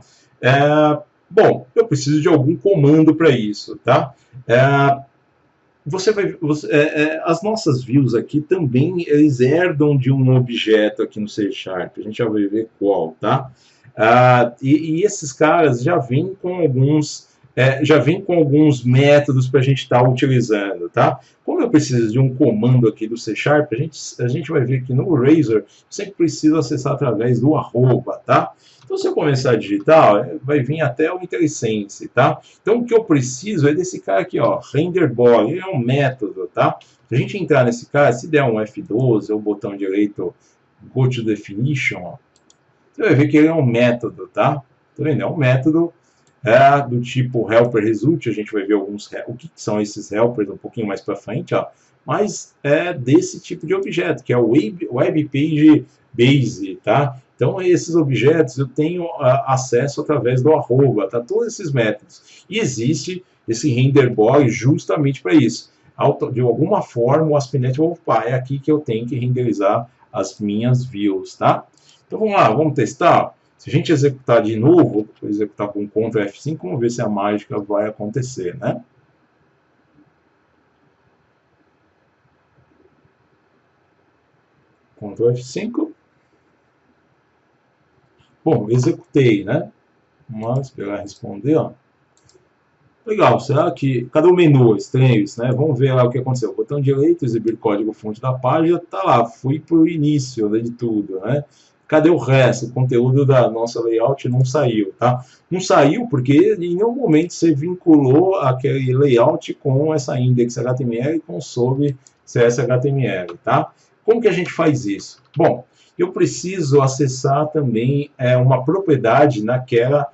Bom, eu preciso de algum comando para isso, tá? As nossas views aqui também eles herdam de um objeto aqui no C#, a gente já vai ver qual, tá? E esses caras já vêm com alguns métodos para a gente estar utilizando, tá? Como eu preciso de um comando aqui do C#, a gente vai ver que no Razor sempre preciso acessar através do arroba, tá? Então, se eu começar a digitar, vai vir até o IntelliSense, tá? Então, o que eu preciso é desse cara aqui, ó, renderBody, ele é um método, tá? Se a gente entrar nesse cara, se der um F12 ou botão direito Go to Definition, ó, você vai ver que ele é um método, tá? Tá vendo? É um método do tipo helper result, a gente vai ver o que são esses helpers um pouquinho mais para frente, ó, mas é desse tipo de objeto, que é o Web Page Base, tá? Então, esses objetos eu tenho acesso através do arroba, tá? Todos esses métodos. E existe esse renderBody justamente para isso. De alguma forma, o ASP.NET é aqui que eu tenho que renderizar as minhas views, tá? Então, vamos lá, vamos testar? Se a gente executar de novo, vou executar com Ctrl F5, vamos ver se a mágica vai acontecer, né? Ctrl F5. Bom, executei, né? Vamos esperar responder, ó. Legal, será que... Cadê o menu? Estranho isso, né? Vamos ver lá o que aconteceu. Botão direito, exibir código-fonte da página, tá lá, fui para o início, né, de tudo, né? Cadê o resto? O conteúdo da nossa layout não saiu, tá? Não saiu porque em nenhum momento você vinculou aquele layout com essa index.html e com sobre CS.html, tá? Como que a gente faz isso? Bom, eu preciso acessar também uma propriedade naquela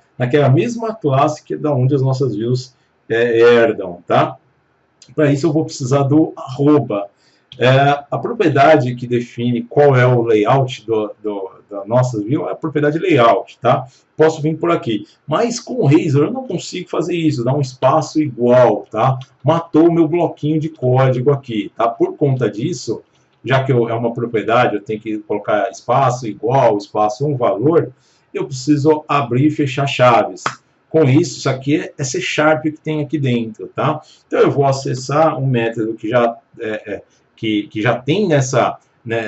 mesma classe que é da onde as nossas views herdam, tá? Para isso eu vou precisar do arroba. A propriedade que define qual é o layout da nossa view é a propriedade layout, tá? Posso vir por aqui. Mas com o Razor eu não consigo fazer isso, dar um espaço igual, tá? Matou o meu bloquinho de código aqui, tá? Por conta disso, já que é uma propriedade, eu tenho que colocar espaço igual, espaço um valor, eu preciso abrir e fechar chaves. Com isso aqui é C# que tem aqui dentro, tá? Então eu vou acessar um método que já tem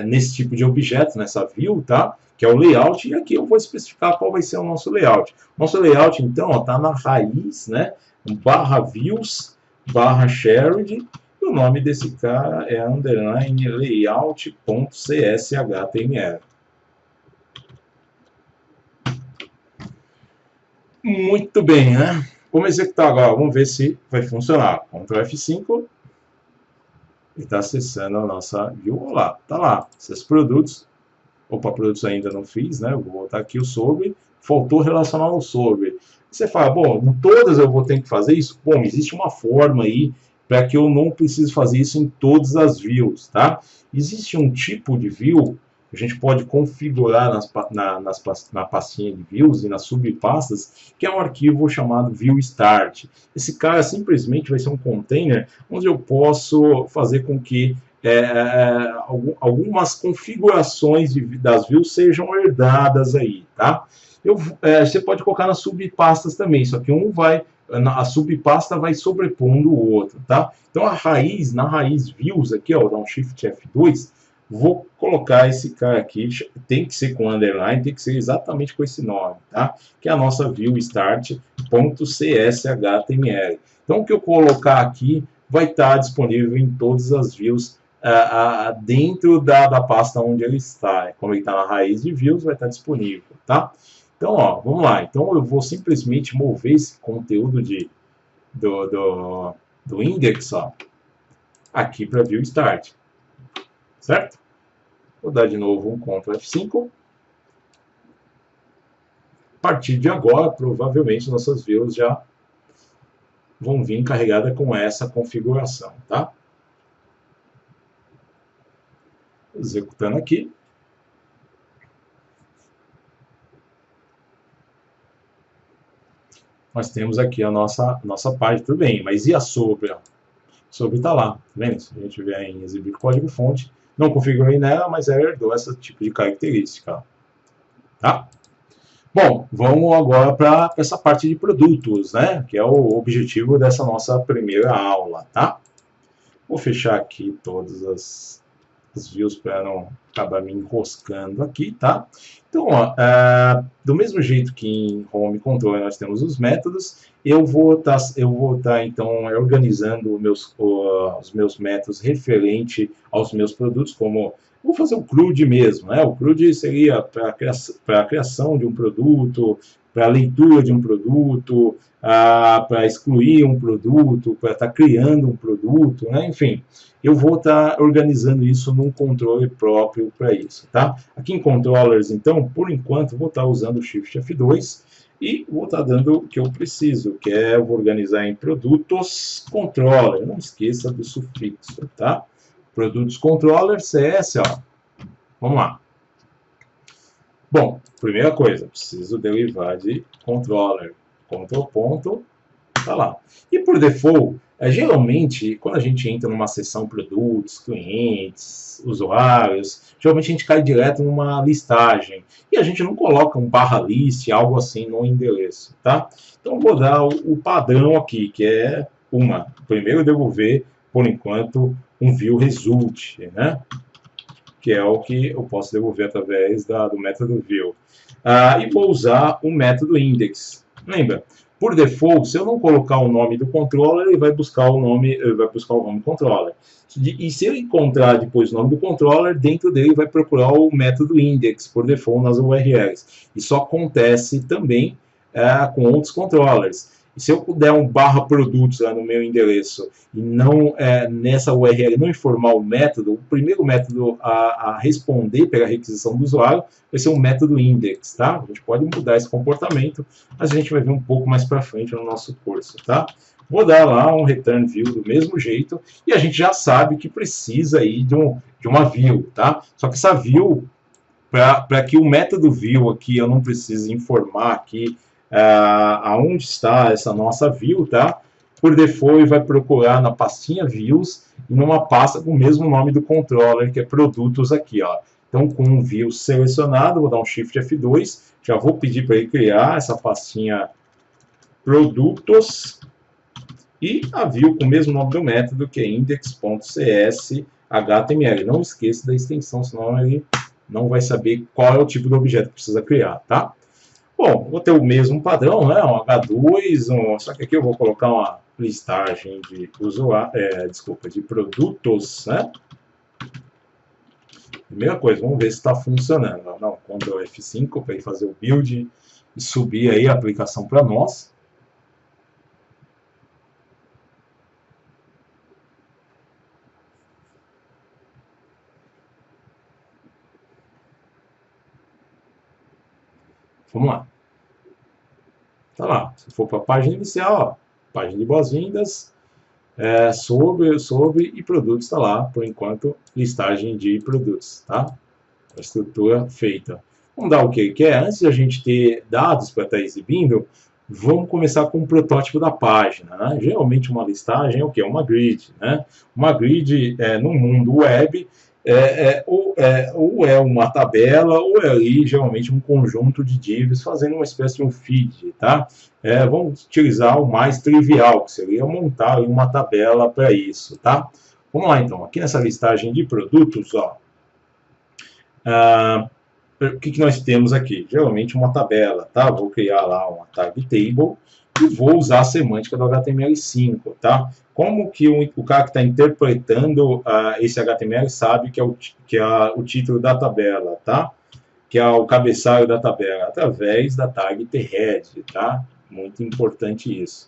nesse tipo de objeto, nessa view, tá? Que é o layout, e aqui eu vou especificar qual vai ser o nosso layout. Nosso layout, então, está na raiz, né? /views, /shared, e o nome desse cara é underline layout.cshtml. Muito bem, né? Vamos executar agora, vamos ver se vai funcionar. Ctrl F5. Ele está acessando a nossa view. Olá, tá lá. Esses produtos. Opa, produtos ainda não fiz, né? Eu vou botar aqui o sobre. Faltou relacionar o sobre. Você fala, bom, em todas eu vou ter que fazer isso? Bom, existe uma forma aí para que eu não precise fazer isso em todas as views, tá? Existe um tipo de view que a gente pode configurar na pastinha de views e nas subpastas, que é um arquivo chamado view_start. Esse cara simplesmente vai ser um container onde eu posso fazer com que algumas configurações das views sejam herdadas aí, tá? Você pode colocar nas subpastas também, só que a subpasta vai sobrepondo o outro, tá? Então na raiz views aqui, ó, vou dar um Shift F2, vou colocar esse cara aqui, tem que ser com underline, tem que ser exatamente com esse nome, tá? Que é a nossa view start.cshtml. Então o que eu colocar aqui vai estar disponível em todas as views dentro da pasta onde ele está. Como ele está na raiz de views, vai estar disponível, tá? Então, ó, vamos lá. Então, eu vou simplesmente mover esse conteúdo do index, ó, aqui para view start, certo? Vou dar de novo um Ctrl F5. A partir de agora, provavelmente, nossas views já vão vir carregadas com essa configuração, tá? Executando aqui. Nós temos aqui a nossa página, tudo bem, mas e a sobre? Sobre está lá, tá vendo? Se a gente vier em exibir código-fonte, não configurei nela, mas ela herdou esse tipo de característica, tá? Bom, vamos agora para essa parte de produtos, né? Que é o objetivo dessa nossa primeira aula, tá? Vou fechar aqui todas as views para não acabar me enroscando aqui, tá? Então, ó, do mesmo jeito que em Home Control nós temos os métodos, eu vou estar então organizando os meus métodos referente aos meus produtos, como vou fazer o CRUD mesmo, né? O CRUD seria para a criação de um produto, para a leitura de um produto, para excluir um produto, para estar criando um produto, né? Enfim, eu vou estar organizando isso num controle próprio para isso, tá? Aqui em Controllers, então, por enquanto, vou estar usando o Shift F2 e vou estar dando o que eu preciso, que é, eu vou organizar em Produtos Controller, não esqueça do sufixo, tá? Produtos Controller, CS, ó. Vamos lá. Bom, primeira coisa, preciso derivar de controller. Control ponto, tá lá. E por default, geralmente, quando a gente entra numa seção produtos, clientes, usuários, geralmente a gente cai direto numa listagem. E a gente não coloca um /list, algo assim no endereço, tá? Então vou dar o padrão aqui, que é primeiro devolver, por enquanto, um view result, né? Que é o que eu posso devolver através do método view. E vou usar o método index. Lembra? Por default, se eu não colocar o nome do controller, ele vai buscar o nome controller. E se eu encontrar depois o nome do controller, dentro dele vai procurar o método index, por default, nas URLs. Isso acontece também com outros controllers. E se eu der um /produtos lá no meu endereço e não nessa URL não informar o método, o primeiro método a responder pela requisição do usuário vai ser um método index, tá? A gente pode mudar esse comportamento, mas a gente vai ver um pouco mais para frente no nosso curso, tá? Vou dar lá um return view do mesmo jeito e a gente já sabe que precisa aí de uma view, tá? Só que essa view, para que o método view aqui eu não precise informar aqui aonde está essa nossa view, tá? Por default, vai procurar na pastinha views e numa pasta com o mesmo nome do controller, que é produtos aqui, ó. Então, com o view selecionado, vou dar um Shift F2, já vou pedir para ele criar essa pastinha produtos e a view com o mesmo nome do método, que é index.cshtml. Não esqueça da extensão, senão ele não vai saber qual é o tipo de objeto que precisa criar, tá? Bom, vou ter o mesmo padrão, né? Um H2, só que aqui eu vou colocar uma listagem de de produtos, né? Primeira coisa, vamos ver se está funcionando. Não, Ctrl F5 para ele fazer o build e subir aí a aplicação para nós. Vamos lá. Tá lá. Se for para a página inicial, ó, página de boas-vindas, sobre e produtos está lá, por enquanto, listagem de produtos, tá? A estrutura feita. Vamos dar o que ele quer. Antes de a gente ter dados para estar exibindo, vamos começar com um protótipo da página, né? Geralmente uma listagem é o que? Uma grid, né? Uma grid no mundo web, ou é uma tabela, ou é ali geralmente um conjunto de divs fazendo uma espécie de um feed, tá? Vamos utilizar o mais trivial, que seria montar uma tabela para isso, tá? Vamos lá então, aqui nessa listagem de produtos, ó, o que nós temos aqui? Geralmente uma tabela, tá? Vou criar lá uma tag table e vou usar a semântica do HTML5, tá? Como que o cara que está interpretando esse HTML sabe que é o título da tabela, tá? Que é o cabeçalho da tabela, através da tag thead, tá? Muito importante isso.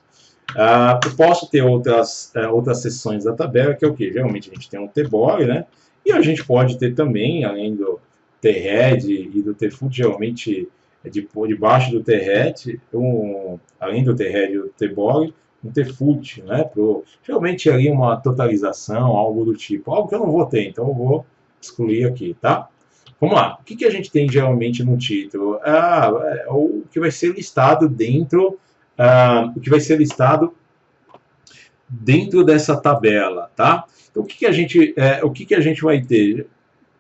Eu posso ter outras seções da tabela, que é o que? Geralmente a gente tem um tbody, né? E a gente pode ter também, além do thead e do tfoot, geralmente debaixo do thead, além do thead e do tbody, um tfoot, né? Geralmente ali uma totalização, algo do tipo, algo que eu não vou ter, então eu vou excluir aqui, tá? Vamos lá, o que a gente tem geralmente no título? O que vai ser listado dentro, o que vai ser listado dentro dessa tabela, tá? Então, o que a gente vai ter?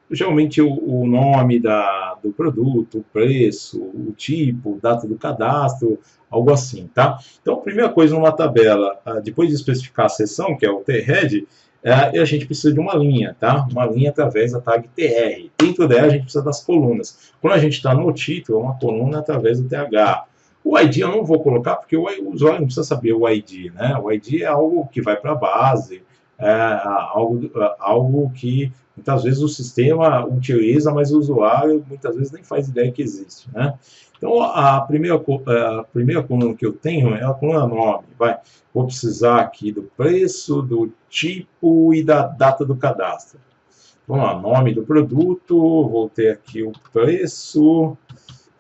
Geralmente o nome do produto, o preço, o tipo, data do cadastro, algo assim, tá? Então, a primeira coisa numa tabela, depois de especificar a seção, que é o thead, a gente precisa de uma linha, tá? Uma linha através da tag tr. Dentro dela a gente precisa das colunas. Quando a gente está no título, é uma coluna através do th. O ID eu não vou colocar, porque o usuário não precisa saber o ID, né? O ID é algo que vai para a base, algo que muitas vezes o sistema utiliza, mas o usuário muitas vezes nem faz ideia que existe, né? Então, a primeira coluna que eu tenho é a coluna nome. Vou precisar aqui do preço, do tipo e da data do cadastro. Vamos lá, nome do produto, vou ter aqui o preço,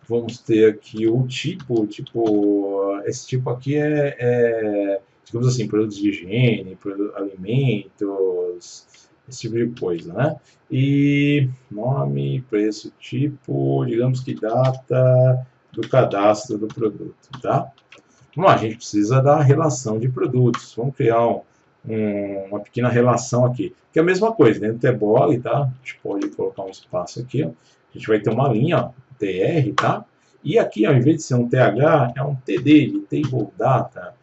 vamos ter aqui o tipo, esse tipo aqui digamos assim, produtos de higiene, alimentos, esse tipo de coisa, né? E nome, preço, tipo, digamos que data do cadastro do produto, tá? Vamos lá, a gente precisa da relação de produtos. Vamos criar uma pequena relação aqui, que é a mesma coisa, dentro do tbody, tá? A gente pode colocar um espaço aqui, ó. A gente vai ter uma linha, ó, tr, tá? E aqui, ao invés de ser um th, é um td, de table data.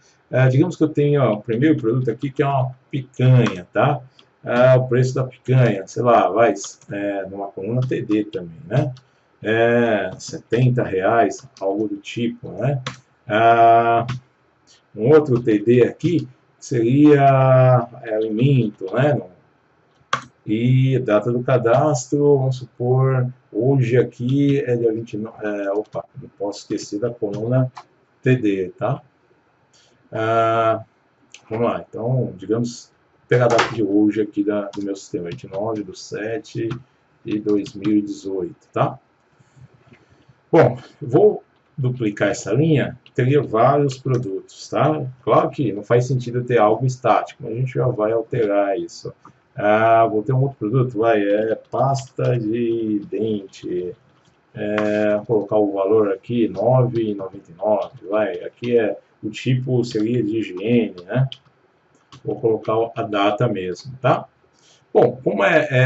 Digamos que eu tenho o primeiro produto aqui, que é uma picanha, tá? O preço da picanha, sei lá, vai numa coluna TD também, né? R$70, algo do tipo, né? Um outro TD aqui seria alimento, né? E data do cadastro, vamos supor, hoje aqui é dia 29, opa, não posso esquecer da coluna TD, tá? Vamos lá, então, digamos, pegar a data de hoje aqui do meu sistema, 29/7/2018, tá? Bom, vou duplicar essa linha, teria vários produtos, tá? Claro que não faz sentido ter algo estático, mas a gente já vai alterar isso. Vou ter um outro produto, pasta de dente, vou colocar o valor aqui, R$9,99, aqui o tipo seria de higiene, né? Vou colocar a data mesmo, tá? Bom, como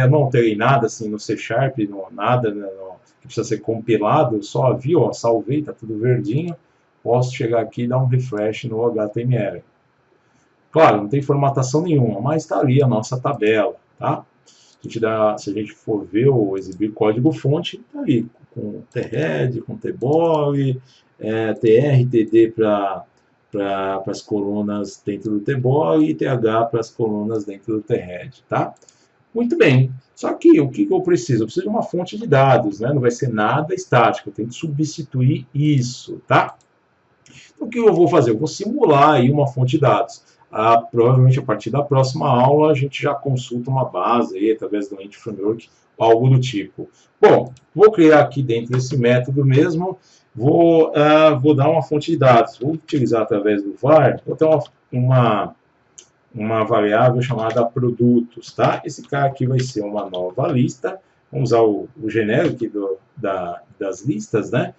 não alterei nada assim no C Sharp, nada que precisa ser compilado, só vi, ó, salvei, tá tudo verdinho, posso chegar aqui e dar um refresh no HTML. Claro, não tem formatação nenhuma, mas está ali a nossa tabela, tá? Se a gente for ver ou exibir código-fonte, está ali, com thead, com tbody, tr, td para as colunas dentro do tbody e th para as colunas dentro do thead, tá? Muito bem. Só que o que eu preciso? Eu preciso de uma fonte de dados, né? Não vai ser nada estático, eu tenho que substituir isso, tá? Então, o que eu vou fazer? Eu vou simular aí uma fonte de dados. Provavelmente, a partir da próxima aula, a gente já consulta uma base aí, através do Entity Framework, algo do tipo. Bom, vou criar aqui dentro desse método mesmo, vou dar uma fonte de dados. Vou utilizar através do var, vou ter uma variável chamada produtos, tá? Esse cara aqui vai ser uma nova lista, vamos usar o genérico aqui das listas, né?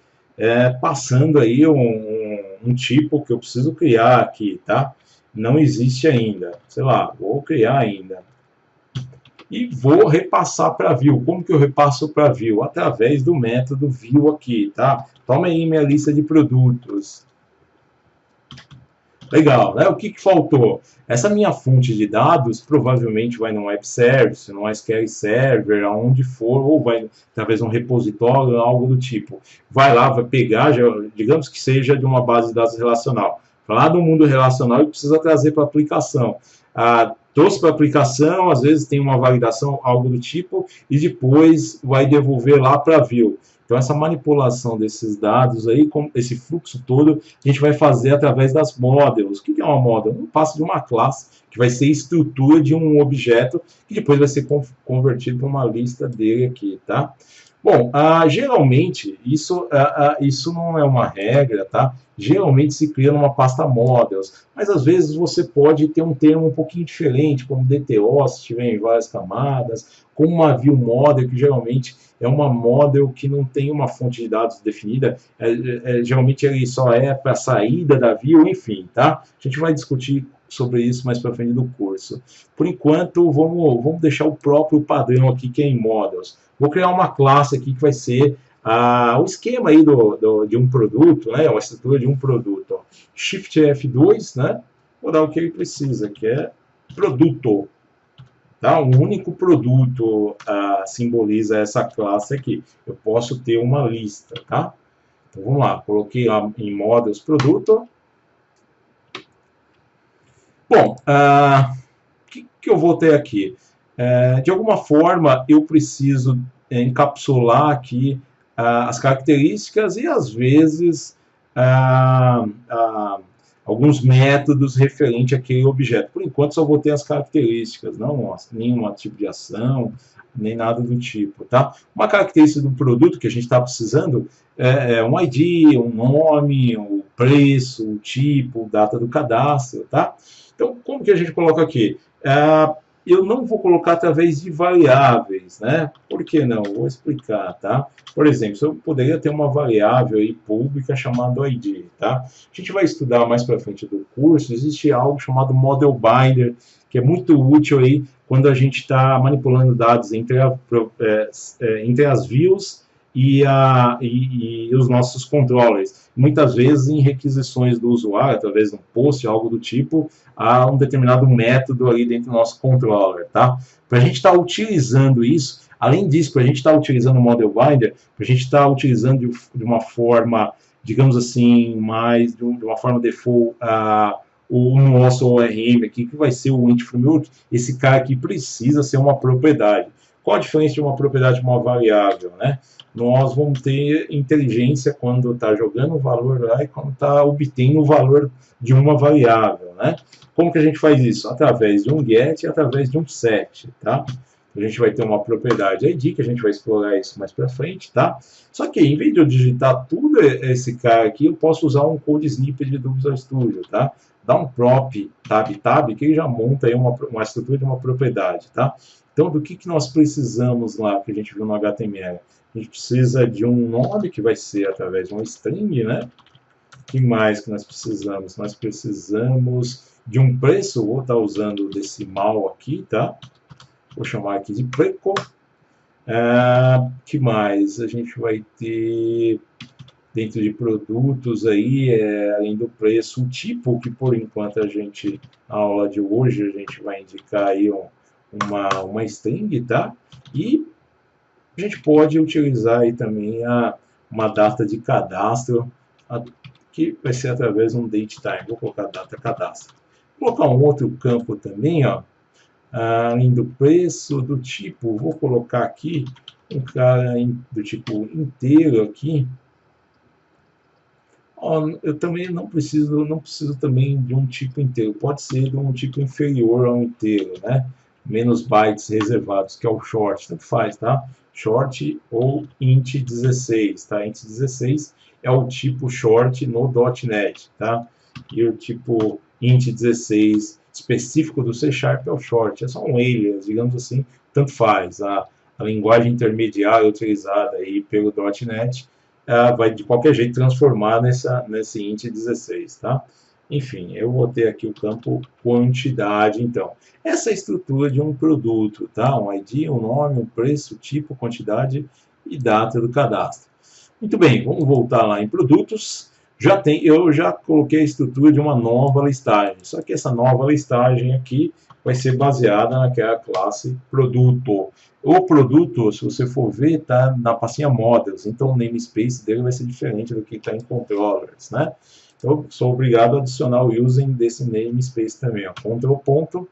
Passando aí um tipo que eu preciso criar aqui, tá? Não existe ainda, sei lá, vou criar ainda. e vou repassar para view. Como que eu repasso para view? Através do método view aqui, tá? Toma aí minha lista de produtos. Legal, né? O que faltou? Essa minha fonte de dados provavelmente vai num web service, num SQL Server, aonde for, ou vai talvez um repositório, algo do tipo. Vai lá, vai pegar, já, digamos que seja de uma base de dados relacional. Lá do mundo relacional e precisa trazer para a aplicação. Trouxe para a aplicação, às vezes tem uma validação, algo do tipo, e depois vai devolver lá para a view. Então, essa manipulação desses dados aí, com esse fluxo todo, a gente vai fazer através das models. O que é uma model? Um passo de uma classe, que vai ser estrutura de um objeto, que depois vai ser convertido para uma lista dele aqui, tá? Bom, geralmente, isso não é uma regra, tá? Geralmente se cria numa pasta models, mas às vezes você pode ter um termo um pouquinho diferente, como DTO, se tiver em várias camadas, como uma view model, que geralmente é uma model que não tem uma fonte de dados definida, geralmente ele só é para a saída da view, enfim, tá? A gente vai discutir sobre isso mais para frente do curso. Por enquanto, vamos deixar o próprio padrão aqui, que é em models. Vou criar uma classe aqui que vai ser o esquema aí de um produto, né? Uma estrutura de um produto. Ó. Shift F2, né? Vou dar o que ele precisa, que é produto. Tá? Um único produto simboliza essa classe aqui. Eu posso ter uma lista, tá? Então, vamos lá. Coloquei lá em models produto. Bom, o que eu vou ter aqui? De alguma forma, eu preciso encapsular aqui as características e, às vezes, alguns métodos referentes àquele objeto. Por enquanto, só vou ter as características, não nenhum tipo de ação, nem nada do tipo. Tá? Uma característica do produto que a gente está precisando é um ID, um nome, o preço, o tipo, data do cadastro. Tá? Então, como que a gente coloca aqui? Eu não vou colocar através de variáveis, né? Por que não? Vou explicar, tá? Por exemplo, eu poderia ter uma variável aí pública chamada ID, tá? A gente vai estudar mais para frente do curso, existe algo chamado Model Binder, que é muito útil aí quando a gente está manipulando dados entre as views e os nossos controllers. Muitas vezes em requisições do usuário, através de um post, algo do tipo, há um determinado método ali dentro do nosso controller, tá? Para a gente estar utilizando isso, além disso, para a gente estar utilizando o Model Binder, para a gente estar utilizando de uma forma, digamos assim, de uma forma default, o nosso ORM aqui, que vai ser o Int Framework, esse cara aqui precisa ser uma propriedade. Qual a diferença de uma propriedade de uma variável, né? Nós vamos ter inteligência quando está jogando o valor lá e quando está obtendo o valor de uma variável, né? Como que a gente faz isso? Através de um get e através de um set, tá? A gente vai ter uma propriedade ID, que a gente vai explorar isso mais para frente, tá? Só que em vez de eu digitar tudo esse cara aqui, eu posso usar um code snippet do Visual Studio, tá? Dá um prop tab, que ele já monta aí uma estrutura de uma propriedade, tá? Então, do que nós precisamos lá, que a gente viu no HTML? A gente precisa de um nome, que vai ser através de um string, né? O que mais que nós precisamos? Nós precisamos de um preço, vou estar usando o decimal aqui, tá? Vou chamar aqui de preco. Que mais? A gente vai ter, dentro de produtos aí, além do preço, o tipo, que por enquanto a gente, na aula de hoje, a gente vai indicar aí uma string, tá? E a gente pode utilizar aí também uma data de cadastro, que vai ser através de um datetime. Vou colocar data cadastro. Vou colocar um outro campo também, ó, além do preço, do tipo, vou colocar aqui um cara do tipo inteiro aqui. Ó, eu também não preciso também de um tipo inteiro, pode ser de um tipo inferior ao inteiro, né? Menos bytes reservados, que é o short, tanto faz, tá? Short ou int 16, tá? Int 16 é o tipo short no .NET, tá? E o tipo int 16 específico do C# é o short, é só um alias, digamos assim, tanto faz. A linguagem intermediária utilizada aí pelo .NET vai de qualquer jeito transformar nesse int 16, tá? Enfim, eu vou ter aqui o campo quantidade, então. Essa é a estrutura de um produto, tá? Um ID, um nome, um preço, tipo, quantidade e data do cadastro. Muito bem, vamos voltar lá em produtos. Eu já coloquei a estrutura de uma nova listagem, só que essa nova listagem aqui vai ser baseada naquela classe produto. O produto, se você for ver, está na pastinha models, então o namespace dele vai ser diferente do que está em controllers, né? Então, sou obrigado a adicionar o using desse namespace também, ó. Ctrl ponto,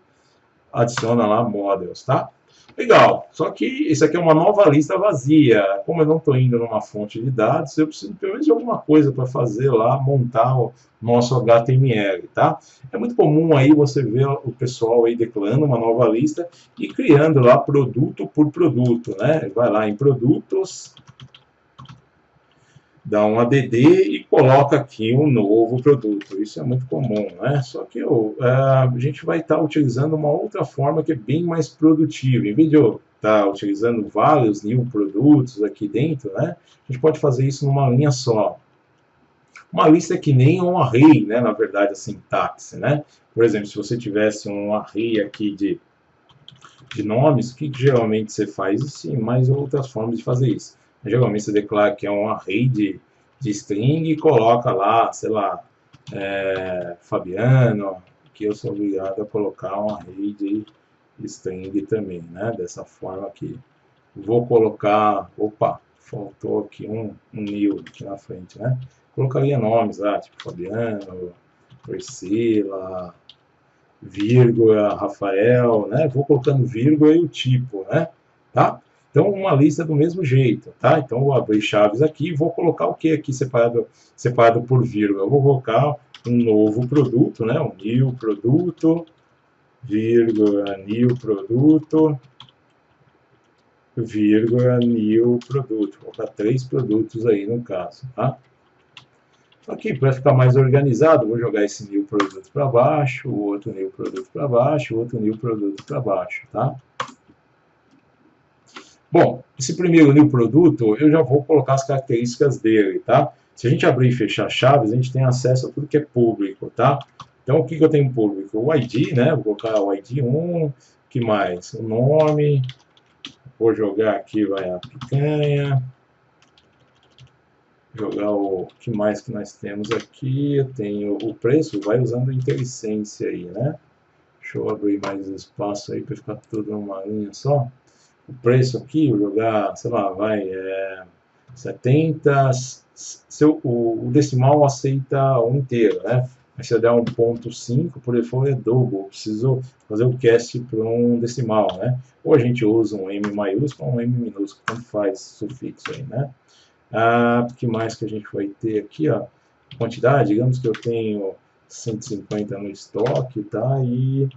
adiciona lá models, tá? Legal, só que isso aqui é uma nova lista vazia. Como eu não estou indo numa fonte de dados, eu preciso pelo menos de alguma coisa para fazer lá, montar o nosso HTML, tá? É muito comum aí você ver o pessoal aí declarando uma nova lista e criando lá produto por produto, né? Vai lá em produtos, dá um add e coloca aqui um novo produto. Isso é muito comum, né? Só que a gente vai estar utilizando uma outra forma que é bem mais produtiva. Em vez de eu estar utilizando vários new produtos aqui dentro, né? A gente pode fazer isso numa linha só. Uma lista é que nem um array, né? Na verdade, a sintaxe, né? Por exemplo, se você tivesse um array aqui de nomes, o que geralmente você faz? Sim, mais outras formas de fazer isso. Geralmente você declara que é um array de string e coloca lá, sei lá, Fabiano, que eu sou obrigado a colocar um array de string também, né? Dessa forma aqui. Vou colocar, opa, faltou aqui um new aqui na frente, né? Colocaria nomes lá, tipo Fabiano, Priscila, vírgula, Rafael, né? Vou colocando vírgula e o tipo, né? Tá? Então, uma lista do mesmo jeito, tá? Então, vou abrir chaves aqui e vou colocar o que aqui separado por vírgula? Eu vou colocar um novo produto, né? Um new produto, vírgula, new produto, vírgula, new produto. Vou colocar 3 produtos aí no caso, tá? Aqui, para ficar mais organizado, vou jogar esse new produto para baixo, o outro new produto para baixo, o outro new produto para baixo, tá? Bom, esse primeiro new produto, eu já vou colocar as características dele, tá? Se a gente abrir e fechar chaves, a gente tem acesso a tudo que é público, tá? Então, o que eu tenho público? O ID, né? Vou colocar o ID 1, que mais? O nome, vou jogar aqui, vai a picanha, jogar o que mais que nós temos aqui, eu tenho o preço, vai usando IntelliSense aí, né? Deixa eu abrir mais espaço aí para ficar tudo numa linha só. O preço aqui, vou jogar, sei lá, vai 70, o decimal aceita um inteiro, né? Mas se eu der 1.5, por default é double, eu preciso fazer o cast para um decimal, né? Ou a gente usa um M maiúsculo ou um M minúsculo, tanto faz sufixo aí, né? O que mais que a gente vai ter aqui, ó? Quantidade, digamos que eu tenho 150 no estoque, tá? E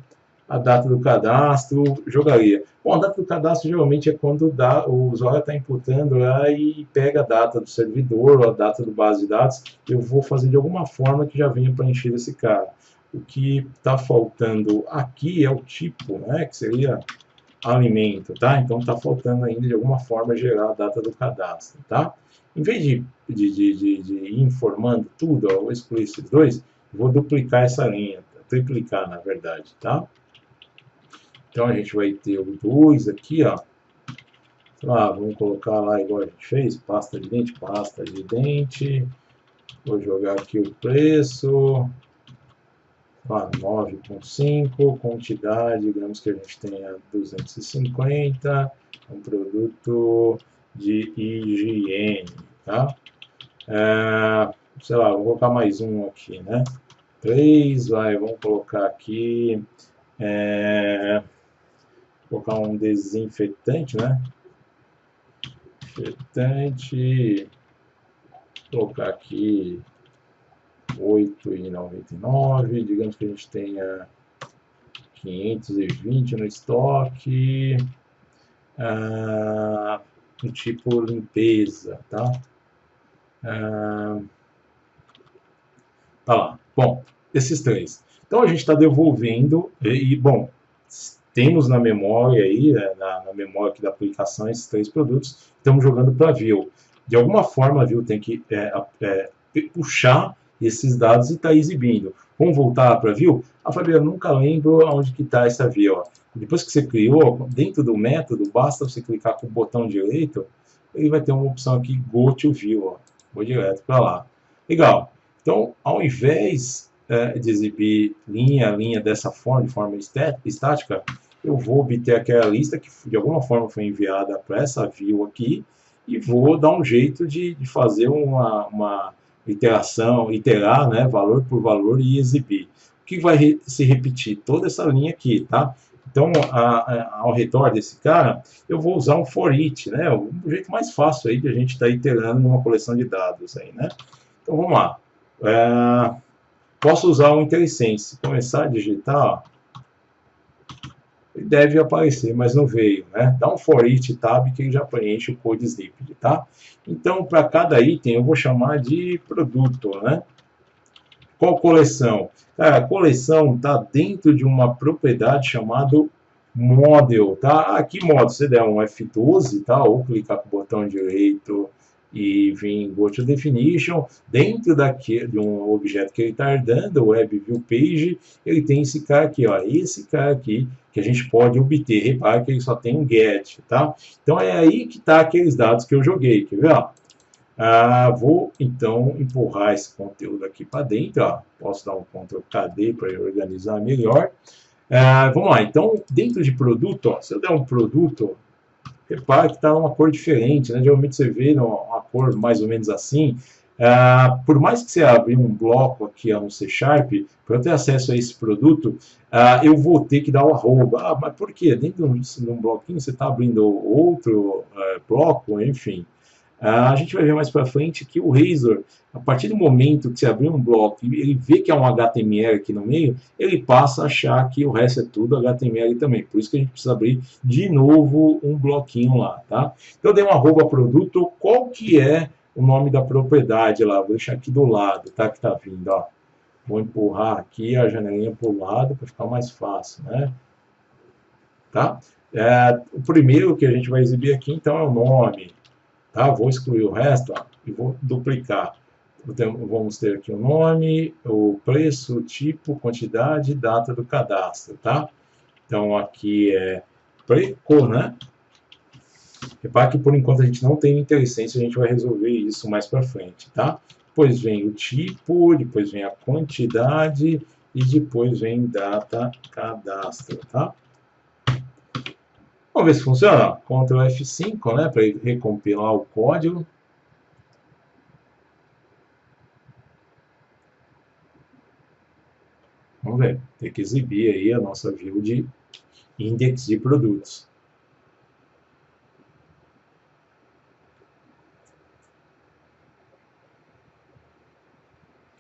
a data do cadastro, jogaria. Bom, a data do cadastro geralmente é quando o usuário está imputando lá e pega a data do servidor ou a data do base de dados. Eu vou fazer de alguma forma que já venha preenchido esse cara. O que está faltando aqui é o tipo, né? Que seria alimento, tá? Então está faltando ainda de alguma forma gerar a data do cadastro, tá? Em vez de ir informando tudo, ó, eu vou excluir esses dois, vou duplicar essa linha, triplicar na verdade, tá? Então a gente vai ter o 2 aqui, ó. Vamos colocar lá igual a gente fez, pasta de dente, pasta de dente. Vou jogar aqui o preço. 9,5, quantidade, digamos que a gente tenha 250, um produto de higiene, tá? Sei lá, vou colocar mais um aqui, né? 3, vamos colocar aqui, colocar um desinfetante, né? Desinfetante, colocar aqui 8,99, digamos que a gente tenha 520 no estoque, um tipo limpeza, tá? Tá lá. Bom, esses três. Então a gente está devolvendo bom, temos na memória aí, na memória aqui da aplicação, esses 3 produtos, estamos jogando para a view. De alguma forma a view tem que puxar esses dados e está exibindo. Vamos voltar para a view? Ah, Fabiano, nunca lembro onde que está essa view. Ó. Depois que você criou, dentro do método, basta você clicar com o botão direito, ele vai ter uma opção aqui, Go to View. Ó. Vou direto para lá. Legal. Então, ao invés de exibir linha a linha dessa forma, de forma estática, eu vou obter aquela lista que de alguma forma foi enviada para essa view aqui e vou dar um jeito de fazer uma iteração, iterar, né, valor por valor e exibir. O que vai se repetir? Toda essa linha aqui, tá? Então, ao redor desse cara, eu vou usar um for each, né? O jeito mais fácil aí de a gente estar iterando numa coleção de dados aí, né? Então, vamos lá. Posso usar o IntelliSense. Começar a digitar, ele deve aparecer, mas não veio, né? Dá um for each tab que ele já preenche o code snippet, tá? Então, para cada item, eu vou chamar de produto, né? Qual coleção? Cara, a coleção está dentro de uma propriedade chamada model, tá? Aqui, model, você der um F12, tá? Ou clicar com o botão direito e vir em Go to Definition, dentro de um objeto que ele está herdando, o Web View Page, ele tem esse cara aqui, ó, esse cara aqui, que a gente pode obter. Repara que ele só tem um get, tá? Então, é aí que está aqueles dados que eu joguei, quer ver, ó? Vou, então, empurrar esse conteúdo aqui para dentro, ó. Posso dar um Ctrl KD para organizar melhor. Vamos lá, então, dentro de produto, ó, se eu der um produto, repara que está uma cor diferente, né? Geralmente você vê uma cor mais ou menos assim. Por mais que você abra um bloco aqui no C#, para eu ter acesso a esse produto, eu vou ter que dar o arroba. Mas por quê? Dentro de um bloquinho você está abrindo outro bloco, enfim. A gente vai ver mais para frente que o Razor, a partir do momento que você abrir um bloco e ele vê que é um HTML aqui no meio, ele passa a achar que o resto é tudo HTML também. Por isso que a gente precisa abrir de novo um bloquinho lá, tá? Então eu dei um arroba produto, qual que é o nome da propriedade lá? Vou deixar aqui do lado, tá? Que tá vindo, ó. Vou empurrar aqui a janelinha para o lado para ficar mais fácil, né? Tá? O primeiro que a gente vai exibir aqui, então, é o nome. Tá? Vou excluir o resto, ó, e vou duplicar. Vamos ter aqui o nome, o preço, o tipo, quantidade, data do cadastro, tá? Então, aqui é preço, né? Repare que, por enquanto, a gente não tem IntelliSense, a gente vai resolver isso mais para frente, tá? Depois vem o tipo, depois vem a quantidade e depois vem data cadastro, tá? Vamos ver se funciona. Ctrl F5, né, para recompilar o código. Vamos ver. Tem que exibir aí a nossa view de index de produtos.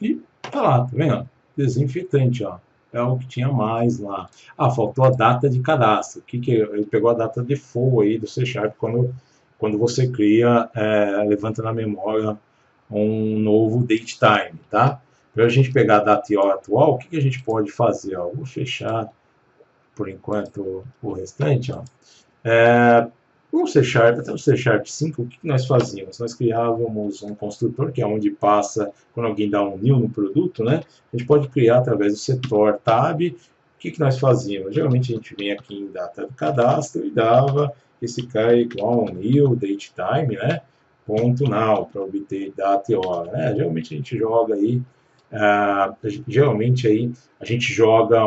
E tá lá, tá vendo? Desinfetante, ó. É o que tinha mais lá. Faltou a data de cadastro. Ele pegou a data default aí do C# quando você cria, levanta na memória um novo datetime, tá? Para a gente pegar a data e hora atual, o que a gente pode fazer? Ó? Vou fechar por enquanto o restante. Ó. No C#, até o C# 5, o que nós fazíamos? Nós criávamos um construtor, que é onde passa, quando alguém dá um new no produto, né? A gente pode criar através do setor tab. O que nós fazíamos? Geralmente a gente vem aqui em data do cadastro e dava esse cara igual a um new datetime, né? Ponto now, para obter data e hora. Né? Geralmente a gente joga aí, a gente joga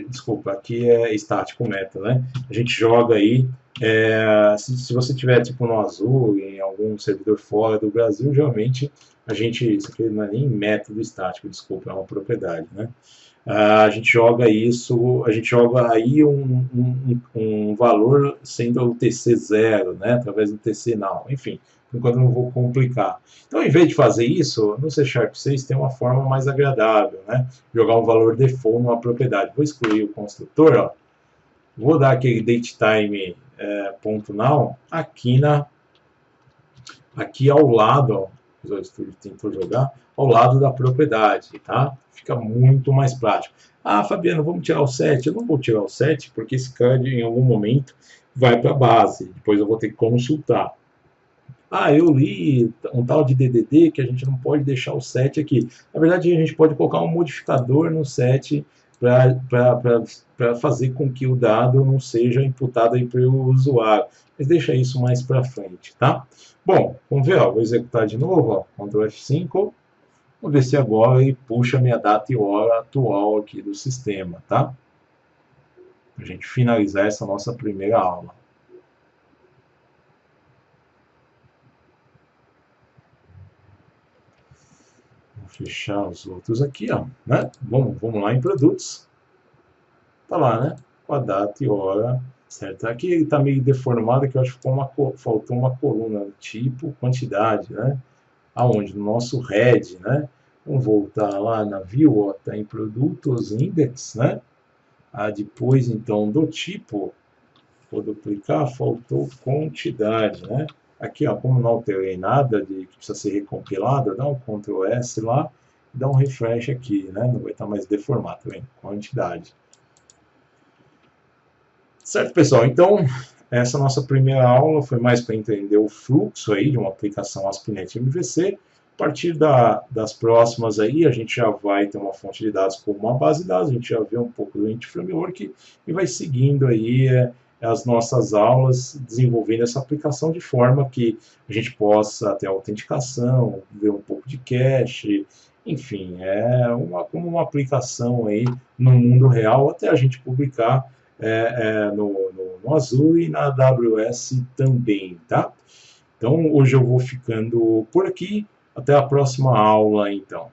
desculpa, aqui é estático meta, né? A gente joga aí, se você tiver tipo no Azul, em algum servidor fora do Brasil, geralmente isso aqui não é nem método estático, desculpa, é uma propriedade, né? A gente joga aí um valor sendo o TC0, né? Através do TC now, enfim. Por enquanto eu não vou complicar. Então, em vez de fazer isso, no C# 6 tem uma forma mais agradável, né? Jogar um valor default numa propriedade. Vou excluir o construtor, ó. Vou dar aquele datetime ponto now aqui ao lado, ó. O Visual Studio tentou jogar ao lado da propriedade, tá? Fica muito mais prático. Fabiano, vamos tirar o set. Eu não vou tirar o set porque esse card em algum momento vai para a base. Depois eu vou ter que consultar. Ah, eu li um tal de DDD que a gente não pode deixar o set aqui. Na verdade, a gente pode colocar um modificador no set para fazer com que o dado não seja imputado aí pelo usuário. Mas deixa isso mais para frente, tá? Bom, vamos ver, ó, vou executar de novo, ó, Ctrl F5. Vamos ver se agora ele puxa minha data e hora atual aqui do sistema, tá? Para a gente finalizar essa nossa primeira aula. Vou fechar os outros aqui, ó, né? Vamos lá em produtos. Tá lá, né? Com a data e hora, certo? Aqui ele tá meio deformado, que eu acho que faltou uma coluna, tipo, quantidade, né? Aonde? No nosso head, né? Vamos voltar lá na view, ó, tá em produtos index, né? Depois, então, do tipo, vou duplicar, faltou quantidade, né? Aqui, ó, como não alterei nada de que precisa ser recompilado, dá um Ctrl S lá, dá um refresh aqui, né? Não vai estar mais deformado, tá vendo? Quantidade. Certo, pessoal? Então, essa nossa primeira aula foi mais para entender o fluxo aí de uma aplicação ASP.NET MVC. A partir das próximas aí, a gente já vai ter uma fonte de dados como uma base de dados, a gente já vê um pouco do Entity Framework e vai seguindo aí as nossas aulas, desenvolvendo essa aplicação de forma que a gente possa ter autenticação, ver um pouco de cache, enfim, como uma aplicação aí no mundo real, até a gente publicar no Azure e na AWS também, tá? Então, hoje eu vou ficando por aqui. Até a próxima aula, então.